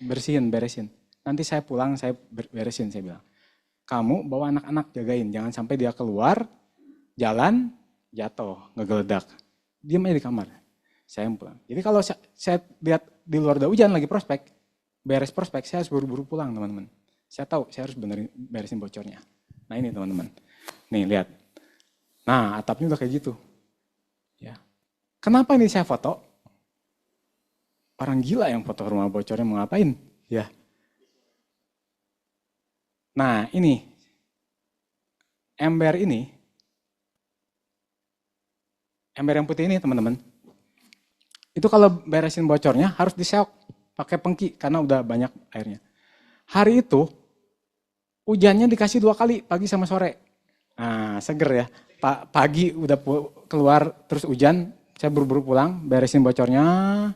beresin. Nanti saya pulang saya beresin, saya bilang. Kamu bawa anak-anak jagain, jangan sampai dia keluar, jalan, jatuh, ngegeledak. Diam aja di kamar. Saya pulang. Jadi kalau saya lihat di luar ada hujan lagi prospek, beres prospek, saya harus buru-buru pulang teman-teman. Saya tahu saya harus beresin bocornya. Nah ini teman-teman, nih lihat. Nah atapnya udah kayak gitu. Ya. Kenapa ini saya foto? Orang gila yang foto rumah bocornya mau ngapain? Ya. Nah ini, ember yang putih ini teman-teman, itu kalau beresin bocornya harus diseok pakai pengki karena udah banyak airnya. Hari itu hujannya dikasih 2 kali, pagi sama sore. Nah seger ya, pagi udah keluar terus hujan, saya buru-buru pulang, beresin bocornya,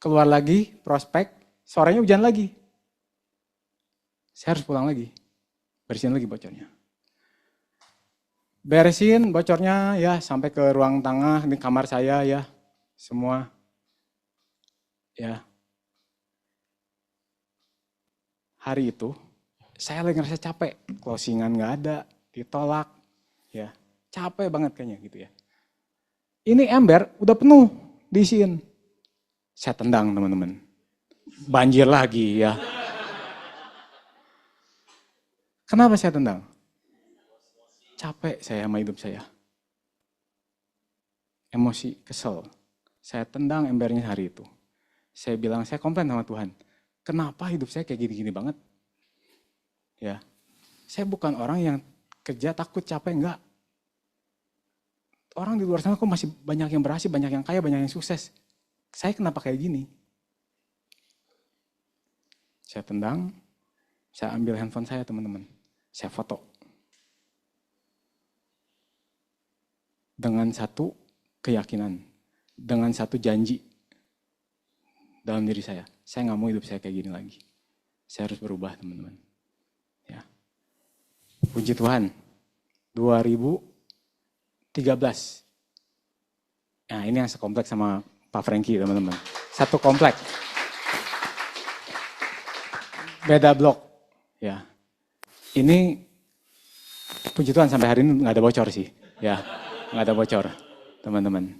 keluar lagi, prospek, sorenya hujan lagi. Saya harus pulang lagi, bersihin lagi bocornya. Beresin bocornya ya sampai ke ruang tengah, di kamar saya ya, semua. Ya. Hari itu, saya lagi ngerasa capek, closingan gak ada, ditolak. Ya, capek banget kayaknya gitu ya. Ini ember udah penuh diisiin. Saya tendang teman-teman. Banjir lagi ya. Kenapa saya tendang? Capek saya sama hidup saya. Emosi, kesel. Saya tendang embernya hari itu. Saya bilang, saya komplain sama Tuhan. Kenapa hidup saya kayak gini-gini banget? Ya, saya bukan orang yang kerja takut capek, enggak. Orang di luar sana kok masih banyak yang berhasil, banyak yang kaya, banyak yang sukses. Saya kenapa kayak gini? Saya tendang, saya ambil handphone saya teman-teman. Saya foto. Dengan satu keyakinan, dengan satu janji dalam diri saya nggak mau hidup saya kayak gini lagi. Saya harus berubah teman-teman. Ya. Puji Tuhan, 2013. Nah ini yang sekompleks sama Pak Franky teman-teman. Satu komplek. Beda blok. Ya. Ini puji Tuhan sampai hari ini nggak ada bocor sih. Ya, nggak ada bocor teman-teman.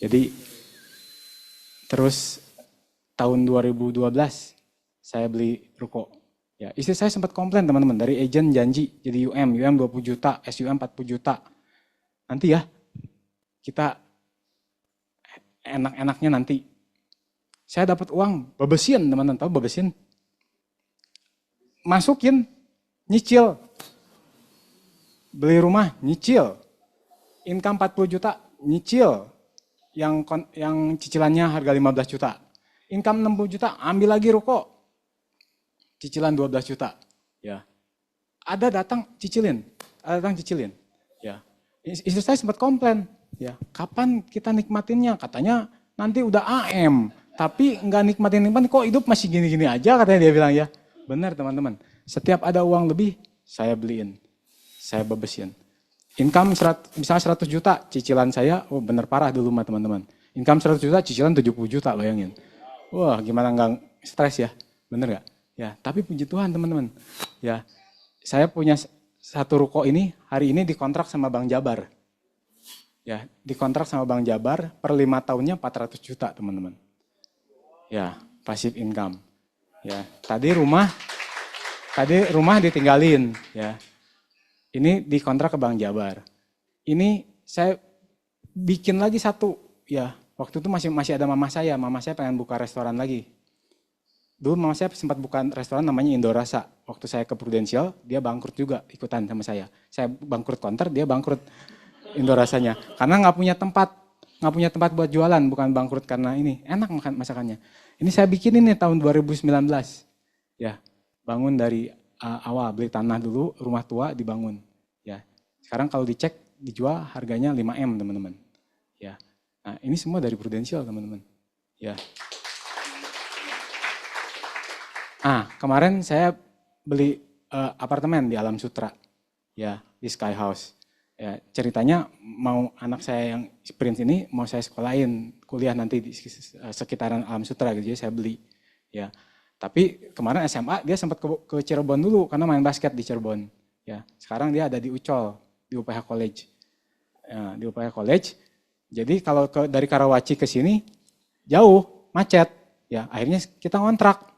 Jadi terus tahun 2012 saya beli ruko. Ya, istri saya sempat komplain teman-teman, dari agent janji jadi UM 20 juta, SUM 40 juta. Nanti ya, kita enak-enaknya nanti. Saya dapat uang, bebesin teman-teman, tahu bebesin? Masukin, nyicil. Beli rumah, nyicil. Income 40 juta, nyicil. Yang cicilannya harga 15 juta. Income 60 juta, ambil lagi ruko. Cicilan 12 juta. Ya. Ada datang cicilin. Ya. Istri saya sempat komplain. Ya, kapan kita nikmatinnya? Katanya nanti udah AM. Tapi nggak nikmatin kok hidup masih gini-gini aja katanya dia bilang ya. Benar teman-teman. Setiap ada uang lebih, saya beliin. Saya bebesin. Income misalnya 100 juta, cicilan saya, oh bener parah dulu mah teman-teman. Income 100 juta, cicilan 70 juta bayangin. Wah gimana nggak stres ya, bener gak? Ya, tapi puji Tuhan teman-teman. Ya, saya punya satu ruko ini, hari ini dikontrak sama Bank Jabar. Ya, dikontrak sama Bank Jabar, per 5 tahunnya 400 juta teman-teman. Ya, passive income. Ya, tadi rumah ditinggalin. Ya. Ini dikontrak ke Bank Jabar. Ini saya bikin lagi satu, ya waktu itu masih ada mama saya pengen buka restoran lagi. Dulu mama saya sempat buka restoran namanya Indorasa. Waktu saya ke Prudential, dia bangkrut juga ikutan sama saya. Saya bangkrut counter, dia bangkrut Indorasanya. Karena nggak punya tempat buat jualan, bukan bangkrut karena ini enak masakannya. Ini saya bikin ini tahun 2019, ya bangun dari awal, beli tanah dulu, rumah tua dibangun. Ya, sekarang kalau dicek dijual harganya 5M teman-teman. Ya, nah ini semua dari Prudential teman-teman. Ya. Kemarin saya beli apartemen di Alam Sutra, ya di Sky House. Ya, ceritanya mau anak saya yang Prince ini mau saya sekolahin kuliah nanti di sekitaran Alam Sutra gitu, jadi saya beli. Ya. Tapi kemarin SMA dia sempat ke Cirebon dulu karena main basket di Cirebon. Ya, sekarang dia ada di Ucol, di UPH College. Ya, di UPH College. Jadi kalau dari Karawaci ke sini jauh, macet. Ya, akhirnya kita ngontrak.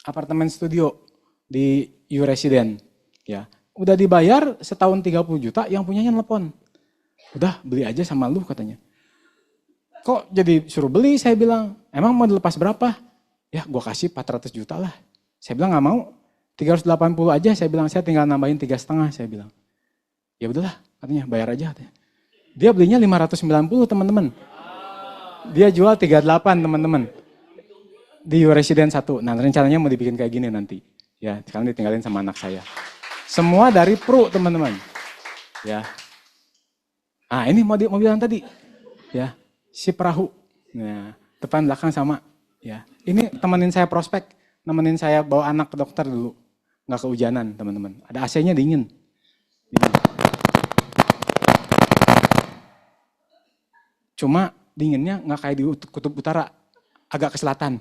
apartemen studio di U Resident. Ya, udah dibayar setahun 30 juta, yang punyanya nelpon. Udah beli aja sama lu katanya. Kok jadi suruh beli, saya bilang. Emang mau dilepas berapa? Ya gua kasih 400 juta lah. Saya bilang nggak mau, 380 aja. Saya bilang saya tinggal nambahin 3,5, saya bilang. Ya udahlah katanya, bayar aja katanya. Dia belinya 590 teman-teman. Dia jual 38 teman-teman. Di U Resident 1. Nah rencananya mau dibikin kayak gini nanti. Ya sekarang ditinggalin sama anak saya. Semua dari Pro teman-teman. Ya. Ah ini mobil yang tadi. Ya, si perahu. Nah, depan belakang sama. Ya, ini temenin saya prospek, nemenin saya bawa anak ke dokter dulu. Nggak kehujanan teman-teman. Ada AC-nya dingin. Cuma dinginnya nggak kayak di kutub utara, agak ke selatan.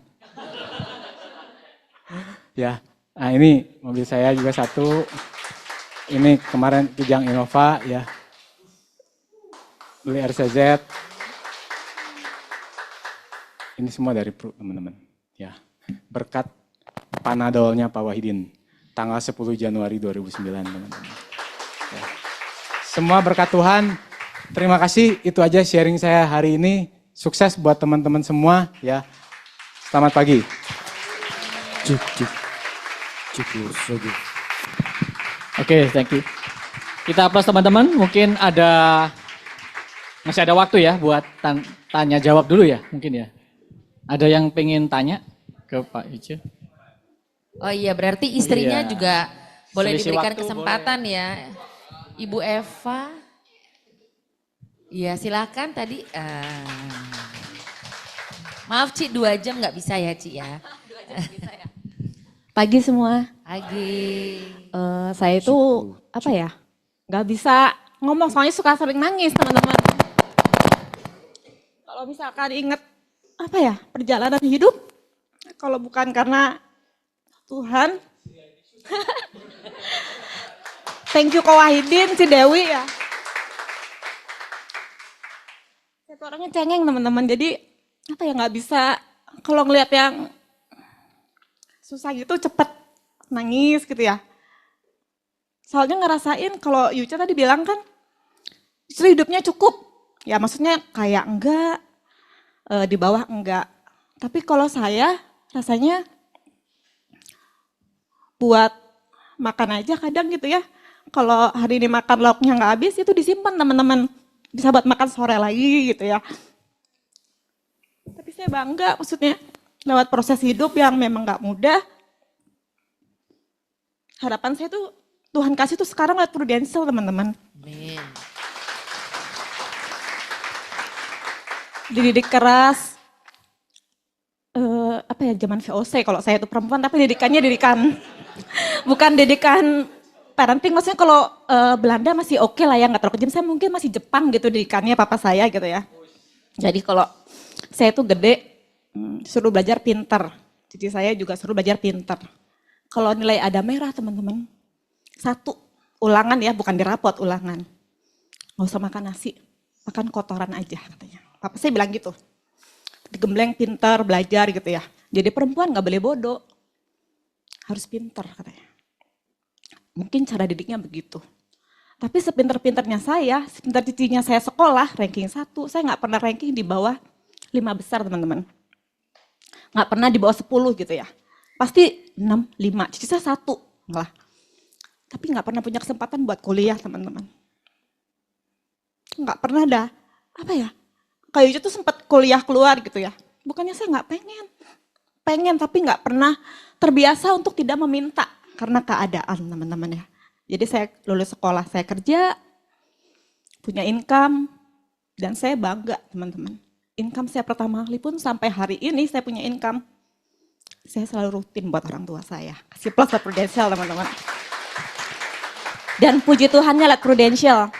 Ya, nah ini mobil saya juga satu. Ini kemarin Kijang Innova ya. Beli RCZ. Ini semua dari Pro teman-teman. Ya, berkat Panadolnya Pak Wahidin. Tanggal 10 Januari 2009 teman-teman. Ya. Semua berkat Tuhan. Terima kasih, itu aja sharing saya hari ini. Sukses buat teman-teman semua ya. Selamat pagi. Oke, thank you. Kita aplaus teman-teman, mungkin masih ada waktu ya buat tanya jawab dulu ya mungkin ya. Ada yang pengen tanya ke Pak Ice? Oh iya, berarti istrinya Iya. juga boleh Selisih diberikan waktu, kesempatan ya. Ibu Eva. Iya silakan tadi. Maaf Ci, 2 jam nggak bisa ya Ci ya. Pagi semua. Pagi. Saya itu apa ya? Nggak bisa ngomong soalnya suka sering nangis teman-teman. Kalau misalkan inget apa ya perjalanan hidup, kalau bukan karena Tuhan, thank you Ko Wahidin, si Dewi ya. Saya tuh orangnya cengeng teman-teman, jadi apa ya nggak bisa kalau ngeliat yang susah gitu cepet nangis gitu ya. Soalnya ngerasain kalau Yuca tadi bilang kan justru hidupnya cukup. Ya maksudnya kayak enggak, di bawah enggak. Tapi kalau saya rasanya buat makan aja kadang gitu ya. Kalau hari ini makan lauknya nggak habis itu disimpan teman-teman. Bisa buat makan sore lagi gitu ya. Tapi saya bangga maksudnya lewat proses hidup yang memang nggak mudah. Harapan saya tuh Tuhan kasih tuh sekarang lewat Prudential teman-teman. Amin. Dididik keras, apa ya zaman VOC kalau saya itu perempuan tapi didikannya bukan didikan parenting, maksudnya kalau Belanda masih oke lah ya nggak terlalu kejam, saya mungkin masih Jepang gitu didikannya papa saya gitu ya. Jadi kalau saya tuh gede suruh belajar pinter, cici saya juga suruh belajar pinter. Kalau nilai ada merah teman-teman, 1 ulangan ya bukan dirapot ulangan, nggak usah makan nasi, makan kotoran aja katanya. Papa saya bilang gitu, digembleng pintar, belajar gitu ya. Jadi perempuan gak boleh bodoh, harus pintar katanya. Mungkin cara didiknya begitu. Tapi sepintar-pintarnya saya, sepintar cicinya saya sekolah, ranking 1, saya gak pernah ranking di bawah 5 besar teman-teman. Gak pernah di bawah 10 gitu ya. Pasti 6, 5, cici saya 1 malah. Tapi gak pernah punya kesempatan buat kuliah teman-teman. Gak pernah ada, apa ya, kayak itu tuh sempat kuliah keluar gitu ya. Bukannya saya nggak pengen tapi nggak pernah terbiasa untuk tidak meminta karena keadaan teman-teman ya. Jadi saya lulus sekolah, saya kerja, punya income dan saya bangga teman-teman. Income saya pertama kali pun sampai hari ini saya punya income. Saya selalu rutin buat orang tua saya. Kasih plus buat Prudential teman-teman. Dan puji Tuhannya lewat Prudential.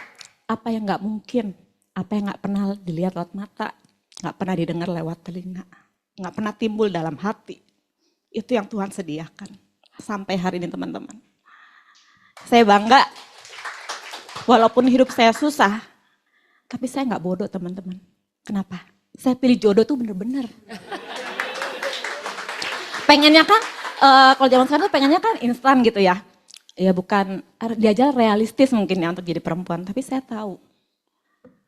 Apa yang nggak mungkin? Apa yang gak pernah dilihat lewat mata, gak pernah didengar lewat telinga, gak pernah timbul dalam hati. Itu yang Tuhan sediakan sampai hari ini teman-teman. Saya bangga, walaupun hidup saya susah, tapi saya gak bodoh teman-teman. Kenapa? Saya pilih jodoh tuh bener-bener. Pengennya kan kalau zaman sekarang tuh pengennya kan instan gitu ya. Ya bukan, diajar realistis mungkin ya untuk jadi perempuan. Tapi saya tahu,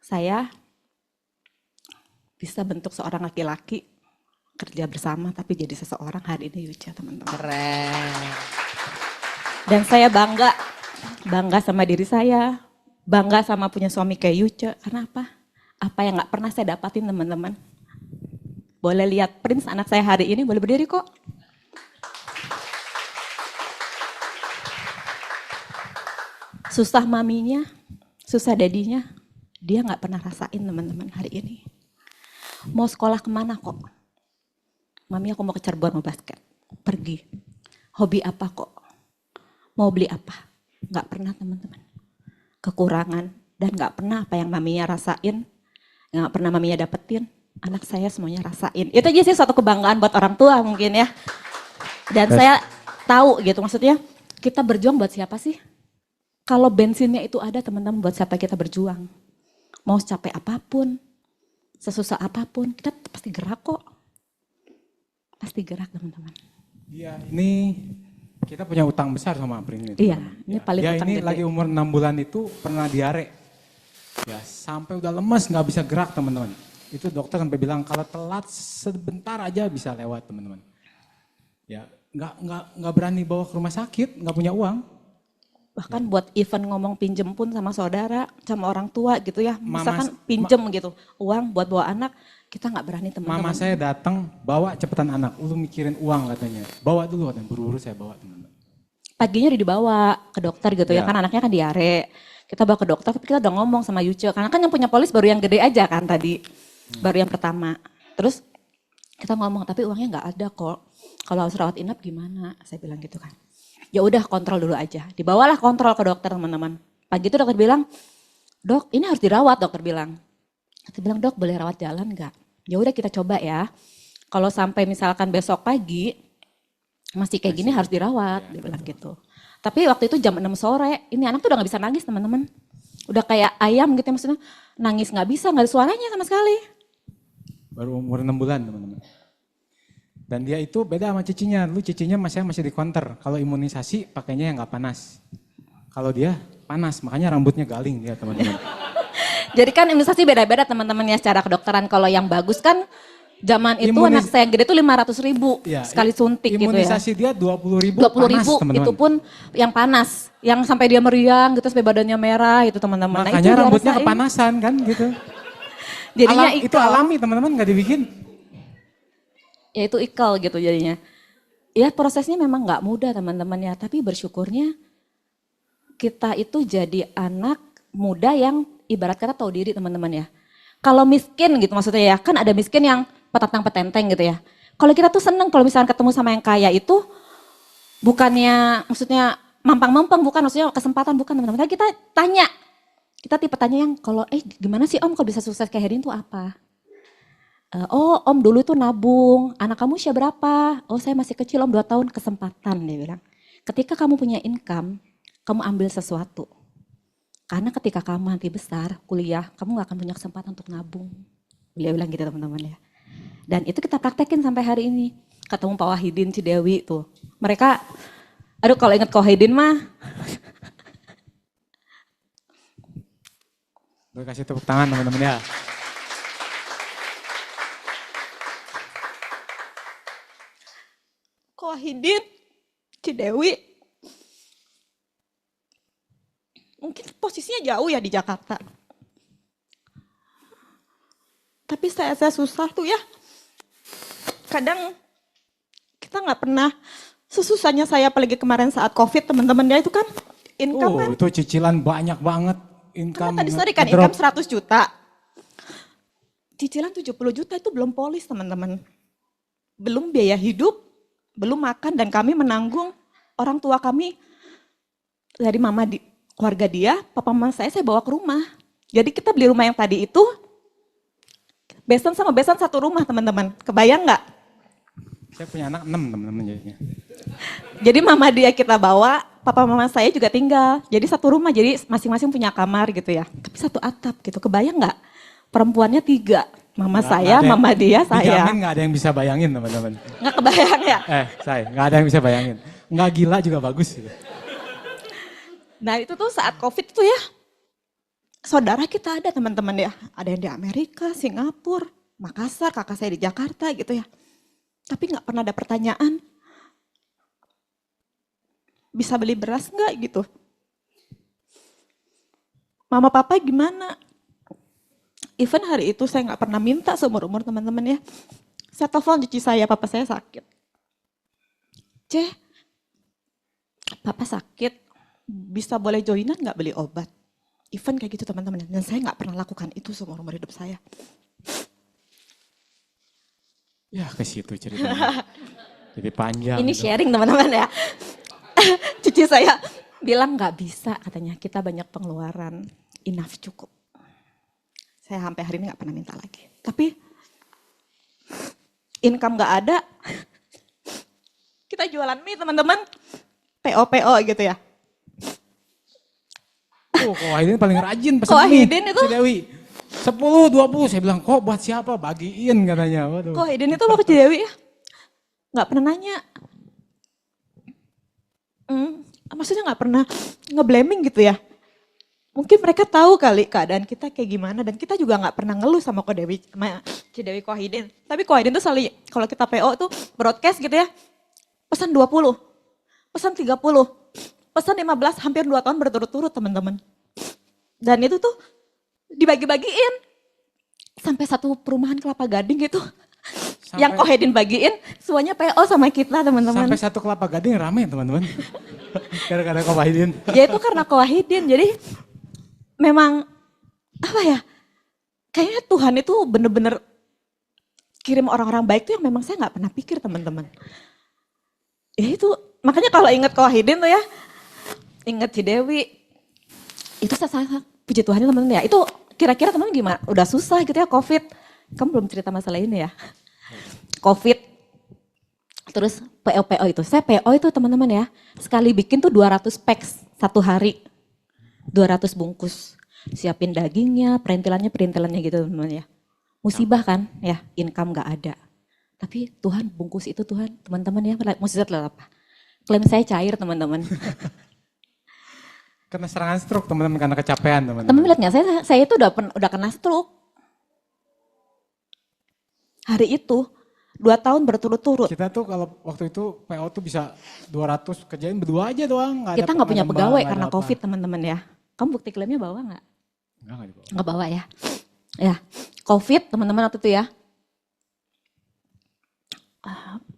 saya bisa bentuk seorang laki-laki kerja bersama tapi jadi seseorang hari ini Yuca, teman-teman. Keren. Dan saya bangga sama diri saya, bangga sama punya suami kayak Yuca. Karena apa? Apa yang gak pernah saya dapatin teman-teman. Boleh lihat Prince anak saya hari ini, boleh berdiri kok. Susah maminya, susah dadinya, dia gak pernah rasain teman-teman hari ini. Mau sekolah kemana kok? Mami aku mau ke Cirebon mau basket. Pergi. Hobi apa kok? Mau beli apa? Gak pernah teman-teman. Kekurangan dan gak pernah apa yang maminya rasain, yang gak pernah maminya dapetin, anak saya semuanya rasain. Itu aja sih suatu kebanggaan buat orang tua mungkin ya. Dan saya tahu gitu maksudnya kita berjuang buat siapa sih? Kalau bensinnya itu ada teman-teman buat siapa kita berjuang. Mau capek apapun, sesusah apapun, kita pasti gerak kok. Pasti gerak teman-teman. Iya, ini kita punya utang besar sama Prin ini. Iya, ini paling dia utang ini gede. lagi umur 6 bulan itu pernah diare. Ya, sampai udah lemes nggak bisa gerak teman-teman. Itu dokter sampai bilang kalau telat sebentar aja bisa lewat teman-teman. Ya, nggak berani bawa ke rumah sakit, nggak punya uang. Bahkan buat event ngomong pinjem pun sama saudara, sama orang tua gitu ya. Misalkan pinjem gitu, uang buat bawa anak, kita nggak berani teman-teman. Mama saya datang bawa cepetan anak, lu mikirin uang katanya. Bawa dulu katanya, buru-buru saya bawa teman-teman. Paginya udah dibawa ke dokter gitu ya, Ya. kan anaknya kan diare. Kita bawa ke dokter, tapi kita udah ngomong sama Yuce, karena kan yang punya polis baru yang gede aja kan tadi. Baru yang pertama. Terus kita ngomong, tapi uangnya nggak ada kok. Kalau harus rawat inap gimana? Saya bilang gitu kan. Ya udah kontrol dulu aja. Dibawalah kontrol ke dokter teman-teman. Pagi itu dokter bilang, dok ini harus dirawat dokter bilang. Dokter bilang dok boleh rawat jalan nggak? Ya udah kita coba ya. Kalau sampai misalkan besok pagi masih kayak gini harus dirawat, dia bilang gitu. Tapi waktu itu jam 6 sore, ini anak tuh udah nggak bisa nangis teman-teman. Udah kayak ayam gitu ya, maksudnya nangis nggak bisa, nggak ada suaranya sama sekali. Baru umur 6 bulan teman-teman. Dan dia itu beda sama cicinya, lu cicinya masih di counter. Kalau imunisasi pakainya yang nggak panas. Kalau dia panas, makanya rambutnya galing dia teman-teman. Jadi kan imunisasi beda-beda teman-teman ya secara kedokteran. Kalau yang bagus kan zaman itu anak saya yang gede itu 500.000 Ya, sekali suntik gitu ya. Imunisasi dia 20.000 20.000 panas, itu pun yang panas. Yang sampai dia meriang gitu sampai badannya merah itu teman-teman. Nah, makanya itu dia rambutnya rasain. kepanasan kan gitu. Jadinya Itu alami teman-teman, nggak dibikin. Ya itu ikal gitu jadinya. Ya prosesnya memang nggak mudah teman-teman ya, tapi bersyukurnya kita itu jadi anak muda yang ibarat kata tahu diri teman-teman ya. Kalau miskin gitu maksudnya ya, kan ada miskin yang petatang petenteng gitu ya. Kalau kita tuh seneng kalau misalnya ketemu sama yang kaya itu bukannya maksudnya mampang-mampang, bukan maksudnya kesempatan, bukan teman-teman. Tapi kita tanya, kita tipe tanya yang kalau gimana sih om kalau bisa sukses kayak Hedin tuh apa? Oh om dulu tuh nabung, anak kamu usia berapa? Oh saya masih kecil om 2 tahun, kesempatan dia bilang. Ketika kamu punya income, kamu ambil sesuatu. Karena ketika kamu nanti besar, kuliah, kamu gak akan punya kesempatan untuk nabung. Beliau bilang gitu teman-teman ya. Dan itu kita praktekin sampai hari ini. Ketemu Pak Wahidin, Cidewi tuh. Mereka, aduh kalau inget Pak Wahidin mah. Boleh kasih tepuk tangan teman-teman ya. Wahidin, Cidewi, mungkin posisinya jauh ya di Jakarta. Tapi saya susah tuh ya. Kadang kita nggak pernah sesusahnya saya apalagi kemarin saat COVID teman-teman ya itu kan income kan. Itu cicilan banyak banget. Income Tadi sorry kan income 100 juta. Cicilan 70 juta itu belum polis teman-teman. Belum biaya hidup, belum makan dan kami menanggung orang tua kami dari keluarga dia, papa mama saya bawa ke rumah. Jadi kita beli rumah yang tadi itu, besan sama besan satu rumah teman-teman. Kebayang nggak? Saya punya anak 6 teman-teman jadinya. Jadi mama dia kita bawa, papa mama saya juga tinggal. Jadi satu rumah, jadi masing-masing punya kamar gitu ya. Tapi satu atap gitu, kebayang nggak? Perempuannya 3. Mama Nggak saya, ada yang- mama dia, saya. Dijamin nggak ada yang bisa bayangin teman-teman. Nggak kebayang ya? Saya nggak ada yang bisa bayangin. Nggak gila juga bagus. Gitu. Nah itu tuh saat COVID tuh ya, saudara kita ada teman-teman ya. Ada yang di Amerika, Singapura, Makassar, kakak saya di Jakarta gitu ya. Tapi nggak pernah ada pertanyaan, bisa beli beras nggak gitu. Mama papa gimana? Even hari itu saya nggak pernah minta seumur-umur teman-teman ya. Saya telepon cuci saya, papa saya sakit. Papa sakit, bisa boleh joinan nggak beli obat? Even kayak gitu teman-teman. Dan saya nggak pernah lakukan itu seumur-umur hidup saya. Ya ke situ ceritanya. Jadi panjang. Ini gitu. sharing teman-teman ya. Cuci saya bilang nggak bisa katanya, kita banyak pengeluaran, enough cukup. Saya sampai hari ini nggak pernah minta lagi. Tapi income nggak ada, kita jualan mie teman-teman, PO gitu ya. Kok Wahidin paling rajin pesen Ko mie. Wahidin itu- Si Dewi. 10, 20. Saya bilang kok buat siapa? Bagiin katanya. Waduh. Kok Eden itu waktu Dewi ya, nggak pernah nanya. Maksudnya nggak pernah nge-blaming gitu ya. Mungkin mereka tahu kali keadaan kita kayak gimana dan kita juga nggak pernah ngeluh sama Ko Dewi, sama Cidewi Ko Wahidin. Tapi Ko Wahidin tuh selalu kalau kita PO tuh broadcast gitu ya, pesan 20, pesan 30, pesan 15, hampir 2 tahun berturut-turut teman-teman. Dan itu tuh dibagi-bagiin sampai satu perumahan Kelapa Gading gitu. Yang Ko Wahidin bagiin semuanya PO sama kita teman-teman. Sampai satu Kelapa Gading rame teman-teman. Gara-gara Ko Wahidin. Ya itu karena Ko Wahidin. Jadi memang apa ya, kayaknya Tuhan itu bener-bener kirim orang-orang baik tuh yang memang saya nggak pernah pikir teman-teman. Ya itu makanya kalau inget Ko Wahidin tuh ya, inget Cidewi, itu saya puji Tuhan teman-teman ya. Itu kira-kira teman-teman gimana? Udah susah gitu ya COVID. Kamu belum cerita masalah ini ya. COVID, terus PO itu. Saya PO itu teman-teman ya, sekali bikin tuh 200 packs satu hari. 200 bungkus. Siapin dagingnya, perintilannya gitu teman-teman ya. Musibah kan ya, income gak ada. Tapi Tuhan bungkus itu Tuhan, teman-teman ya, mukjizat lah apa. Klaim saya cair teman-teman. Kena serangan stroke teman-teman karena kecapean teman-teman. Teman lihat nggak, saya itu udah kena stroke. Hari itu 2 tahun berturut-turut. Kita tuh kalau waktu itu PO tuh bisa 200 kerjain berdua aja doang. Kita nggak punya pegawai karena COVID teman-teman ya. Kamu bukti klaimnya bawa nggak? Nggak dibawa. Nggak bawa ya. Ya, COVID teman-teman waktu itu ya.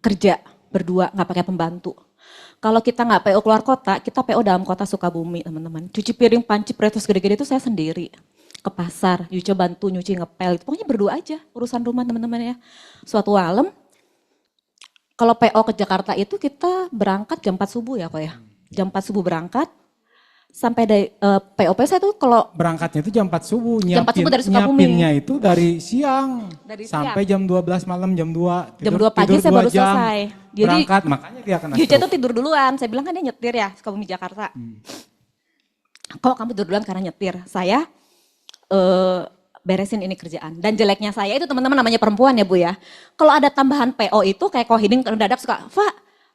Kerja berdua nggak pakai pembantu. Kalau kita nggak PO keluar kota, kita PO dalam kota Sukabumi teman-teman. Cuci piring, panci, pretos gede-gede itu saya sendiri. Ke pasar, Yuce bantu nyuci ngepel, itu pokoknya berdua aja urusan rumah teman-teman ya. Suatu malam, kalau PO ke Jakarta itu kita berangkat jam 4 subuh ya kok ya. Jam 4 subuh berangkat, sampai dari PO saya tuh kalau Berangkatnya itu jam 4 subuh, Jam 4 subuh dari Sukabumi. nyiapinnya itu dari siang. Dari sampai jam 12 malam, jam 2. jam 2 pagi saya baru selesai. Jadi Berangkat, makanya dia kena Yuce stroke. tuh tidur duluan, saya bilang kan dia nyetir ya, Sukabumi Jakarta. Kok kamu tidur duluan karena nyetir? Saya beresin ini kerjaan. Dan jeleknya saya itu teman-teman namanya perempuan ya Bu ya. Kalau ada tambahan PO itu kayak Ko Wahidin mendadak suka, Fa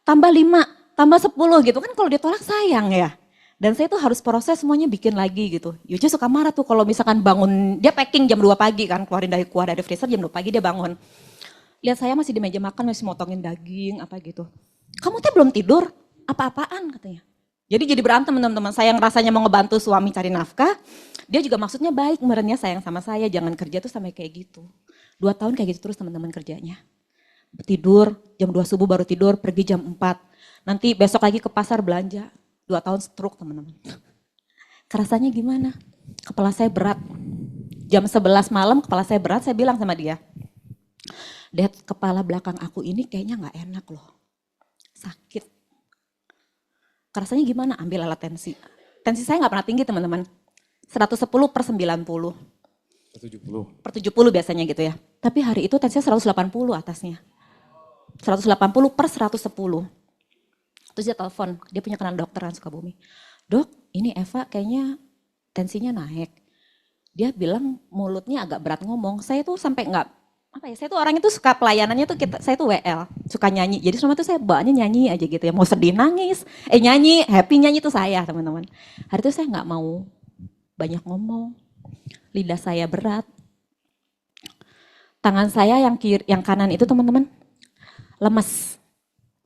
tambah 5, tambah 10 gitu kan kalau ditolak sayang ya. Dan saya tuh harus proses semuanya bikin lagi gitu. Yuce suka marah tuh kalau misalkan bangun, dia packing jam 2 pagi kan, keluar dari freezer jam 2 pagi dia bangun. Lihat saya masih di meja makan masih motongin daging apa gitu. Kamu tuh belum tidur? Apa-apaan katanya. Jadi berantem teman-teman, saya yang rasanya mau ngebantu suami cari nafkah, dia juga maksudnya baik, merenya sayang sama saya, jangan kerja tuh sampai kayak gitu. 2 tahun kayak gitu terus teman-teman kerjanya. Tidur, jam 2 subuh baru tidur, pergi jam 4. Nanti besok lagi ke pasar belanja, 2 tahun stroke teman-teman. Kerasanya gimana? Kepala saya berat. Jam 11 malam kepala saya berat, saya bilang sama dia, Dad, kepala belakang aku ini kayaknya gak enak loh, sakit. Kerasanya gimana? Ambil alat tensi. Tensi saya gak pernah tinggi teman-teman. 110 per 90. 70. Per 70 biasanya gitu ya. Tapi hari itu tensinya 180 atasnya. 180 per 110. Terus dia telepon, dia punya kenalan dokter kan Sukabumi. Dok, ini Eva kayaknya tensinya naik. dia bilang mulutnya agak berat ngomong. Saya tuh sampai nggak, apa ya, saya tuh orang itu suka pelayanannya tuh saya tuh WL, suka nyanyi. Jadi selama itu saya bawaannya nyanyi aja gitu ya, mau sedih nangis, nyanyi, happy nyanyi itu saya teman-teman. Hari itu saya nggak mau banyak ngomong, lidah saya berat. Tangan saya yang kanan itu teman-teman lemes.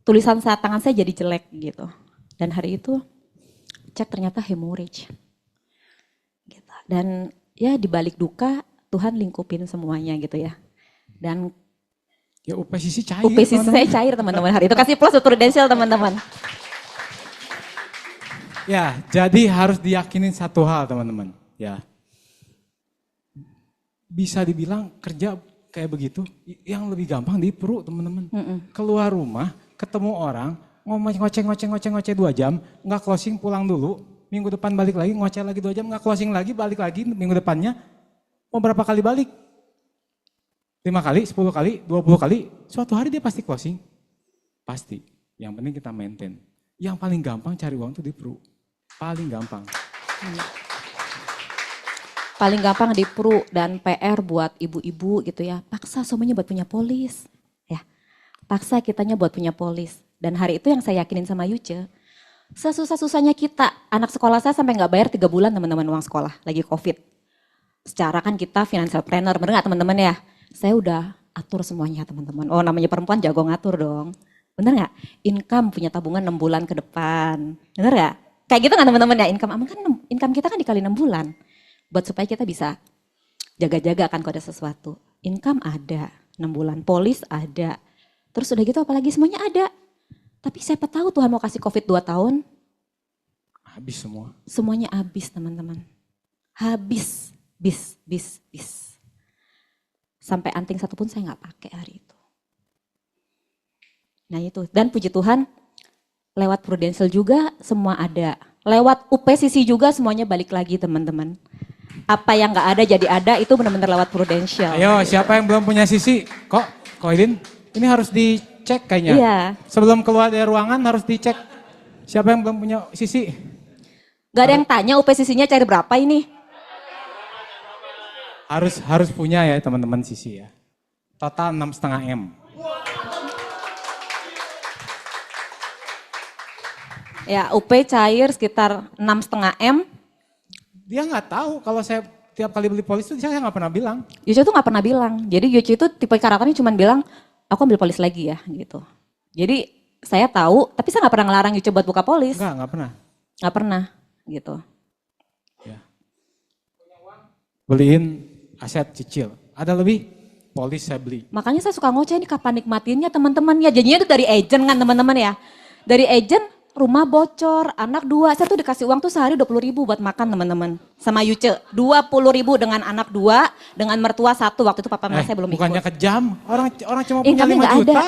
Tulisan tangan saya jadi jelek gitu. Dan hari itu cek ternyata hemorrhage. Gitu. Dan ya di balik duka Tuhan lingkupin semuanya gitu ya. Dan ya UPSISI cair. UPSISI saya cair teman-teman hari itu. Kasih plus Prudential teman-teman. Ya, jadi harus diyakinin satu hal teman-teman. Ya, bisa dibilang kerja kayak begitu, yang lebih gampang di Peru teman-teman. Keluar rumah, ketemu orang, ngoceh 2 jam, nggak closing pulang dulu, minggu depan balik lagi, ngoceh lagi 2 jam, nggak closing lagi, balik lagi minggu depannya, mau berapa kali balik? 5 kali, 10 kali, 20 kali, suatu hari dia pasti closing. Pasti, yang penting kita maintain. Yang paling gampang cari uang itu di Peru, paling gampang. Paling gampang di Peru dan PR buat ibu-ibu gitu ya. Paksa semuanya buat punya polis. Ya, paksa kitanya buat punya polis. Dan hari itu yang saya yakinin sama Yuce, sesusah-susahnya kita, anak sekolah saya sampai nggak bayar 3 bulan teman-teman uang sekolah, lagi COVID. Secara kan kita financial planner, bener nggak teman-teman ya? Saya udah atur semuanya teman-teman. Oh namanya perempuan jago ngatur dong. Bener nggak? Income punya tabungan 6 bulan ke depan. Bener nggak? Kayak gitu nggak teman-teman ya? Income kita kan dikali 6 bulan. Buat supaya kita bisa jaga-jaga kan kalau ada sesuatu. Income ada, 6 bulan. Polis ada. Terus udah gitu apalagi semuanya ada. Tapi siapa tahu Tuhan mau kasih COVID 2 tahun. Habis semua. Semuanya habis teman-teman. Habis. Bis. Sampai anting satu pun saya nggak pakai hari itu. Nah itu. Dan puji Tuhan lewat Prudential juga semua ada. Lewat UPSISI juga semuanya balik lagi teman-teman. Apa yang nggak ada jadi ada itu benar-benar lewat Prudential. Ayo siapa yang belum punya sisi? Kok Idin? Ini harus dicek kayaknya. Iya. Sebelum keluar dari ruangan harus dicek. Siapa yang belum punya sisi? Gak ada yang tanya UPSISI-nya cari berapa ini? Harus punya ya teman-teman sisi ya. Total 6,5 M. Ya UP cair sekitar 6,5 M. Dia nggak tahu kalau saya tiap kali beli polis itu saya nggak pernah bilang. Yuce tuh nggak pernah bilang. Jadi Yuce itu tipe karakternya cuma bilang, aku ambil polis lagi ya gitu. Jadi saya tahu, tapi saya nggak pernah ngelarang Yuce buat buka polis. Nggak pernah. Nggak pernah gitu. Ya. Beliin aset cicil. Ada lebih, polis saya beli. Makanya saya suka ngoceh ini kapan nikmatinnya teman-teman ya. Jadinya itu dari agent kan teman-teman ya. Dari agent rumah bocor, anak 2. Saya tuh dikasih uang tuh sehari 20.000 buat makan teman-teman. Sama Yuce, 20.000 dengan anak 2, dengan mertua 1. Waktu itu papa mama saya belum ikut. Bukannya kejam, orang cuma punya Income-nya 5 nggak juta. ada.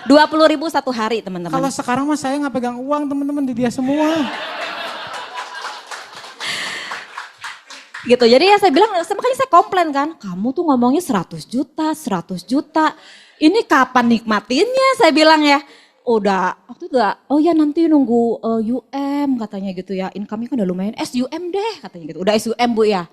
20.000 satu hari teman-teman. Kalau sekarang mah saya nggak pegang uang teman-teman di dia semua. Gitu, jadi ya saya bilang, makanya saya komplain kan, kamu tuh ngomongnya 100 juta. Ini kapan nikmatinnya saya bilang ya. Udah, waktu itu oh ya nanti nunggu UM katanya gitu ya, income-nya kan udah lumayan, SUM deh katanya gitu. Udah SUM Bu ya,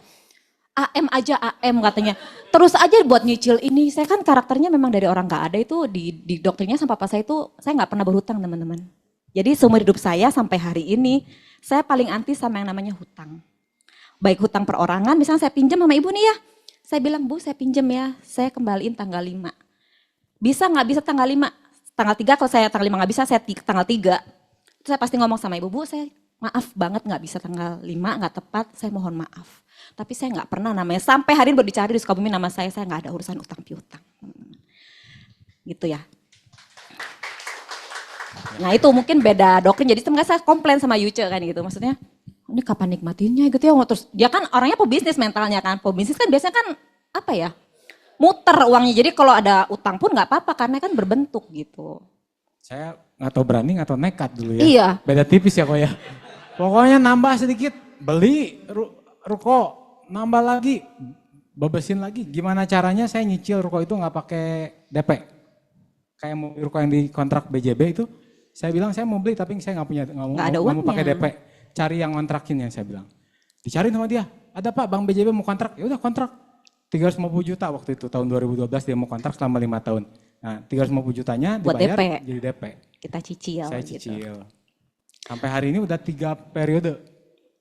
AM aja AM katanya. Terus aja buat nyicil ini, saya kan karakternya memang dari orang gak ada itu, di doktrinnya sama papa saya itu, saya gak pernah berhutang teman-teman. Jadi seumur hidup saya sampai hari ini, saya paling anti sama yang namanya hutang. Baik hutang perorangan, misalnya saya pinjam sama ibu nih ya, saya bilang Bu saya pinjam ya, saya kembaliin tanggal 5. Bisa gak bisa tanggal 5? Tanggal 3 kalau saya tanggal 5 nggak bisa, saya tanggal 3. Saya pasti ngomong sama ibu, Bu saya maaf banget nggak bisa tanggal 5, nggak tepat, saya mohon maaf. Tapi saya nggak pernah namanya, sampai hari ini baru dicari di Sukabumi nama saya nggak ada urusan utang piutang. Gitu ya. Nah itu mungkin beda doktrin, jadi saya komplain sama Yuce kan gitu, maksudnya ini kapan nikmatinnya gitu ya. Terus dia kan orangnya pebisnis mentalnya kan, pebisnis kan biasanya kan apa ya, muter uangnya, jadi kalau ada utang pun nggak apa-apa karena kan berbentuk gitu. Saya nggak tahu berani nggak tahu nekat dulu ya. Iya. Beda tipis ya kok ya. Pokoknya nambah sedikit, beli ruko, nambah lagi, bebesin lagi. Gimana caranya saya nyicil ruko itu nggak pakai DP. Kayak mau ruko yang dikontrak BJB itu, saya bilang saya mau beli tapi saya nggak punya, nggak mau pakai DP. Cari yang kontrakin yang saya bilang. Dicari sama dia, ada Pak Bank BJB mau kontrak, ya udah kontrak. 350 juta waktu itu, tahun 2012 dia mau kontrak selama 5 tahun. Nah 350 jutanya Buat dibayar DP. jadi DP. Kita cicil. Saya gitu. cicil. Sampai hari ini udah 3 periode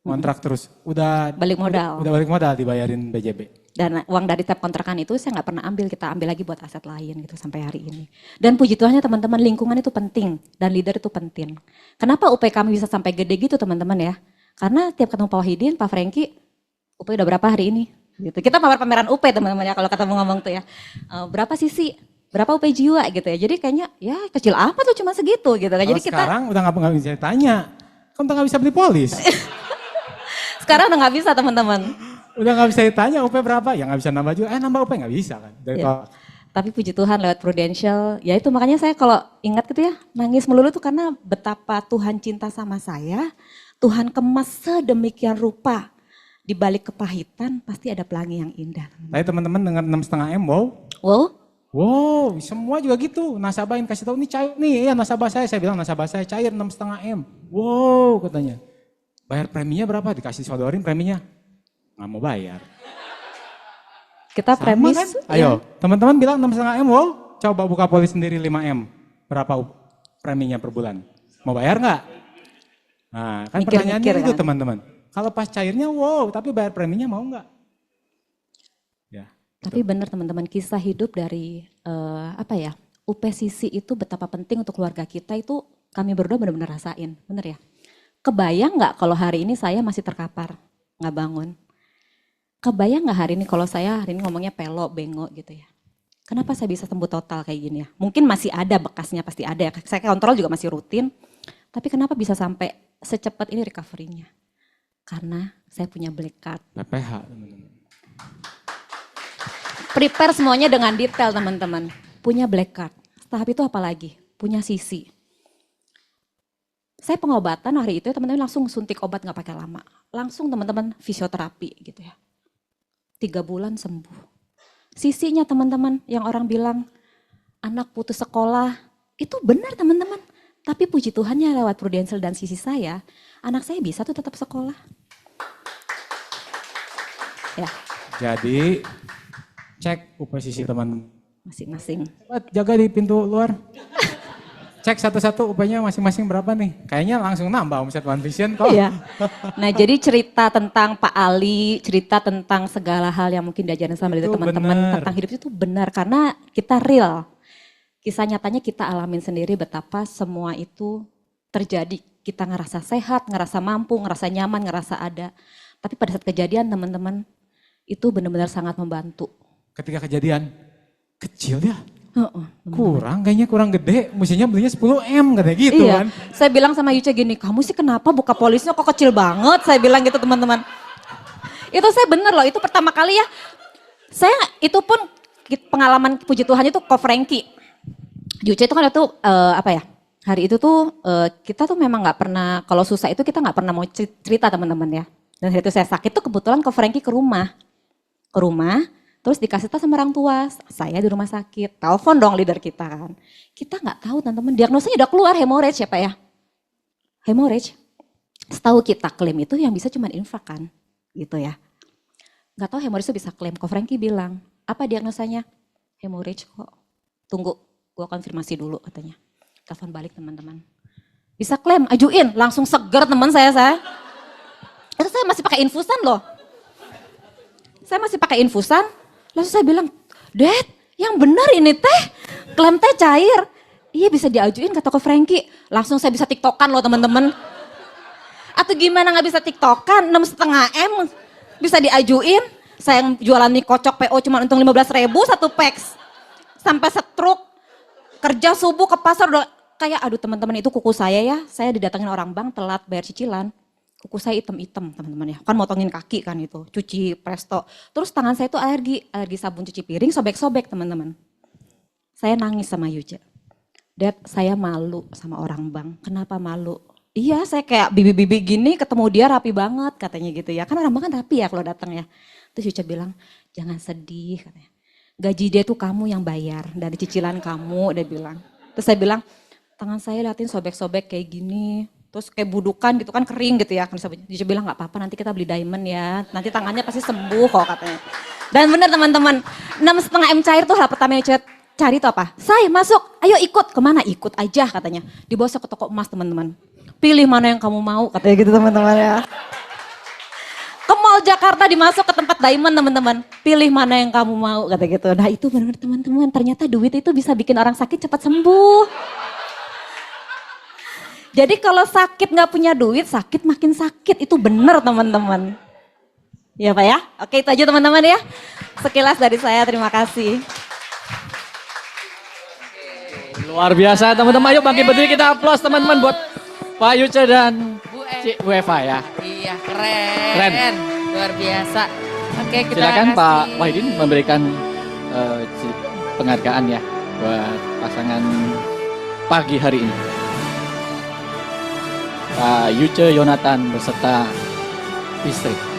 kontrak terus. Udah Balik modal. Udah balik modal dibayarin BJB. Dan uang dari tab kontrakan itu saya nggak pernah ambil, kita ambil lagi buat aset lain gitu sampai hari ini. Dan puji Tuhannya teman-teman, lingkungan itu penting dan leader itu penting. Kenapa UP kami bisa sampai gede gitu teman-teman ya? Karena tiap ketemu Pak Wahidin, Pak Franky, UP udah berapa hari ini? Gitu. Kita pameran UP teman-teman ya kalau ketemu ngomong tuh ya. Berapa sisi? Berapa UP jiwa gitu ya. Jadi kayaknya ya kecil apa tuh cuma segitu gitu kan. Kalau Jadi kita sekarang udah nggak bisa tanya. Kan udah nggak bisa beli polis. sekarang udah nggak bisa teman-teman. Udah nggak bisa ditanya UP berapa, ya nggak bisa nambah juga. Nambah UP nggak bisa kan. Dari Ya. Tapi puji Tuhan lewat Prudential, ya itu makanya saya kalau ingat gitu ya, nangis melulu tuh karena betapa Tuhan cinta sama saya, Tuhan kemas sedemikian rupa. Di balik kepahitan pasti ada pelangi yang indah. Tapi teman-teman dengan 6,5 M, wow. Wow, Wow, semua juga gitu. Nasabah yang kasih tahu, ini cair nih, ya nasabah saya bilang nasabah saya cair 6,5 M. Wow, katanya. Bayar preminya berapa? Dikasih sodorin preminya. Nggak mau bayar. kita Sama premis. kan? ya. Ayo, teman-teman bilang 6,5 M, wow. Coba buka polis sendiri 5 M. Berapa preminya per bulan? Mau bayar nggak? Nah, kan Mikir-mikir pertanyaannya itu kan? teman-teman. Kalau pas cairnya wow, tapi bayar preminya mau nggak? Ya. Tapi benar teman-teman, kisah hidup dari UPCC itu betapa penting untuk keluarga kita itu kami berdua benar-benar rasain, bener ya? Kebayang nggak kalau hari ini saya masih terkapar, nggak bangun? Kebayang nggak hari ini kalau saya hari ini ngomongnya pelo, bengok gitu ya? Kenapa saya bisa sembuh total kayak gini ya? Mungkin masih ada bekasnya, pasti ada ya. Saya kontrol juga masih rutin. Tapi kenapa bisa sampai secepat ini recovery-nya? Karena saya punya black card. PPH teman-teman. Prepare semuanya dengan detail teman-teman. Punya black card. Tahap itu apa lagi? Punya sisi. Saya pengobatan hari itu teman-teman langsung suntik obat nggak pakai lama. Langsung teman-teman fisioterapi gitu ya. 3 bulan sembuh. Sisinya teman-teman yang orang bilang anak putus sekolah. Itu benar teman-teman. Tapi puji Tuhannya lewat Prudential dan sisi saya, anak saya bisa tuh tetap sekolah. Ya, Jadi cek UPCC teman. masing-masing. Jaga di pintu luar. Cek satu-satu UP-nya masing-masing berapa nih. Kayaknya langsung nambah omset One Vision kok. Iya. Nah jadi cerita tentang Pak Ali, cerita tentang segala hal yang mungkin diajarin sama Itu teman-teman benar. tentang hidup itu benar. Karena kita real. Kisah nyatanya kita alamin sendiri betapa semua itu terjadi. Kita ngerasa sehat, ngerasa mampu, ngerasa nyaman, ngerasa ada. Tapi pada saat kejadian teman-teman itu benar-benar sangat membantu. Ketika kejadian, kecil ya. Heeh. Kayaknya kurang gede. Mestinya belinya 10 M katanya gitu Iya, kan. saya bilang sama Yuce gini, kamu sih kenapa buka polisnya kok kecil banget? Saya bilang gitu teman-teman. Itu saya bener loh, itu pertama kali ya. Saya itu pun pengalaman puji Tuhan itu Ko Franky. Yuce itu kan itu hari itu tuh kita tuh memang nggak pernah, kalau susah itu kita nggak pernah mau cerita teman-teman ya. Dan hari itu saya sakit tuh kebetulan Ko Franky ke rumah. Terus dikasih tahu sama orang tua, saya di rumah sakit, telepon dong leader kita kan. Kita nggak tahu teman-teman, diagnosanya udah keluar hemorrhage ya Pak ya. Hemorrhage, setahu kita klaim itu yang bisa cuma infak kan, gitu ya. Nggak tahu hemorrhage itu bisa klaim, Ko Franky bilang, apa diagnosanya? Hemorrhage kok, tunggu gua konfirmasi dulu katanya. Telepon balik teman-teman. Bisa klaim, ajuin, langsung seger teman saya. Itu saya masih pakai infusan loh. Saya masih pakai infusan. Lalu saya bilang, Dad, yang benar ini teh, klaim teh cair. Iya bisa diajuin kata Ko Franky. Langsung saya bisa tiktokan loh teman-teman. Atau gimana nggak bisa tiktokan, 6,5 M bisa diajuin. Saya yang jualan mie kocok PO cuma untung 15.000 satu packs. Sampai setruk, kerja subuh ke pasar udah kayak aduh teman-teman itu kuku saya ya. Saya didatengin orang bank telat bayar cicilan. Kuku saya hitam-hitam teman-teman ya, kan motongin kaki kan itu, cuci presto. Terus tangan saya itu alergi sabun cuci piring, sobek-sobek teman-teman. Saya nangis sama Yuja. Dad, saya malu sama orang bank, kenapa malu? Iya saya kayak bibi-bibi gini ketemu dia rapi banget katanya gitu ya. Kan orang bank kan rapi ya kalau datang ya. Terus Yuja bilang, jangan sedih katanya. Gaji dia tuh kamu yang bayar, dari cicilan kamu dia bilang. Terus saya bilang, tangan saya liatin sobek-sobek kayak gini. Terus kayak budukan gitu kan kering gitu ya. Kan dia bilang nggak apa-apa nanti kita beli diamond ya. Nanti tangannya pasti sembuh kok katanya. Dan benar teman-teman, 6,5 M cair tuh hal pertama yang cari itu apa? Saya masuk, ayo ikut. Kemana? Ikut aja katanya. Dibawa saya ke toko emas teman-teman. Pilih mana yang kamu mau katanya gitu teman-teman ya. Ke Mall Jakarta dimasuk ke tempat diamond teman-teman. Pilih mana yang kamu mau kata gitu. Nah itu benar-benar teman-teman. Ternyata duit itu bisa bikin orang sakit cepat sembuh. Jadi kalau sakit nggak punya duit, sakit makin sakit. Itu benar teman-teman. Ya Pak ya? Oke itu aja teman-teman ya. Sekilas dari saya, terima kasih. Luar biasa teman-teman. Ayo bangkit berdiri, kita aplaus teman-teman buat Pak Yuce dan Bu Eva ya. Iya, keren. Luar biasa. Oke, kita Silakan kasih. Pak Wahidin memberikan penghargaan ya buat pasangan pagi hari ini. Pak Yuce Yonatan beserta istri.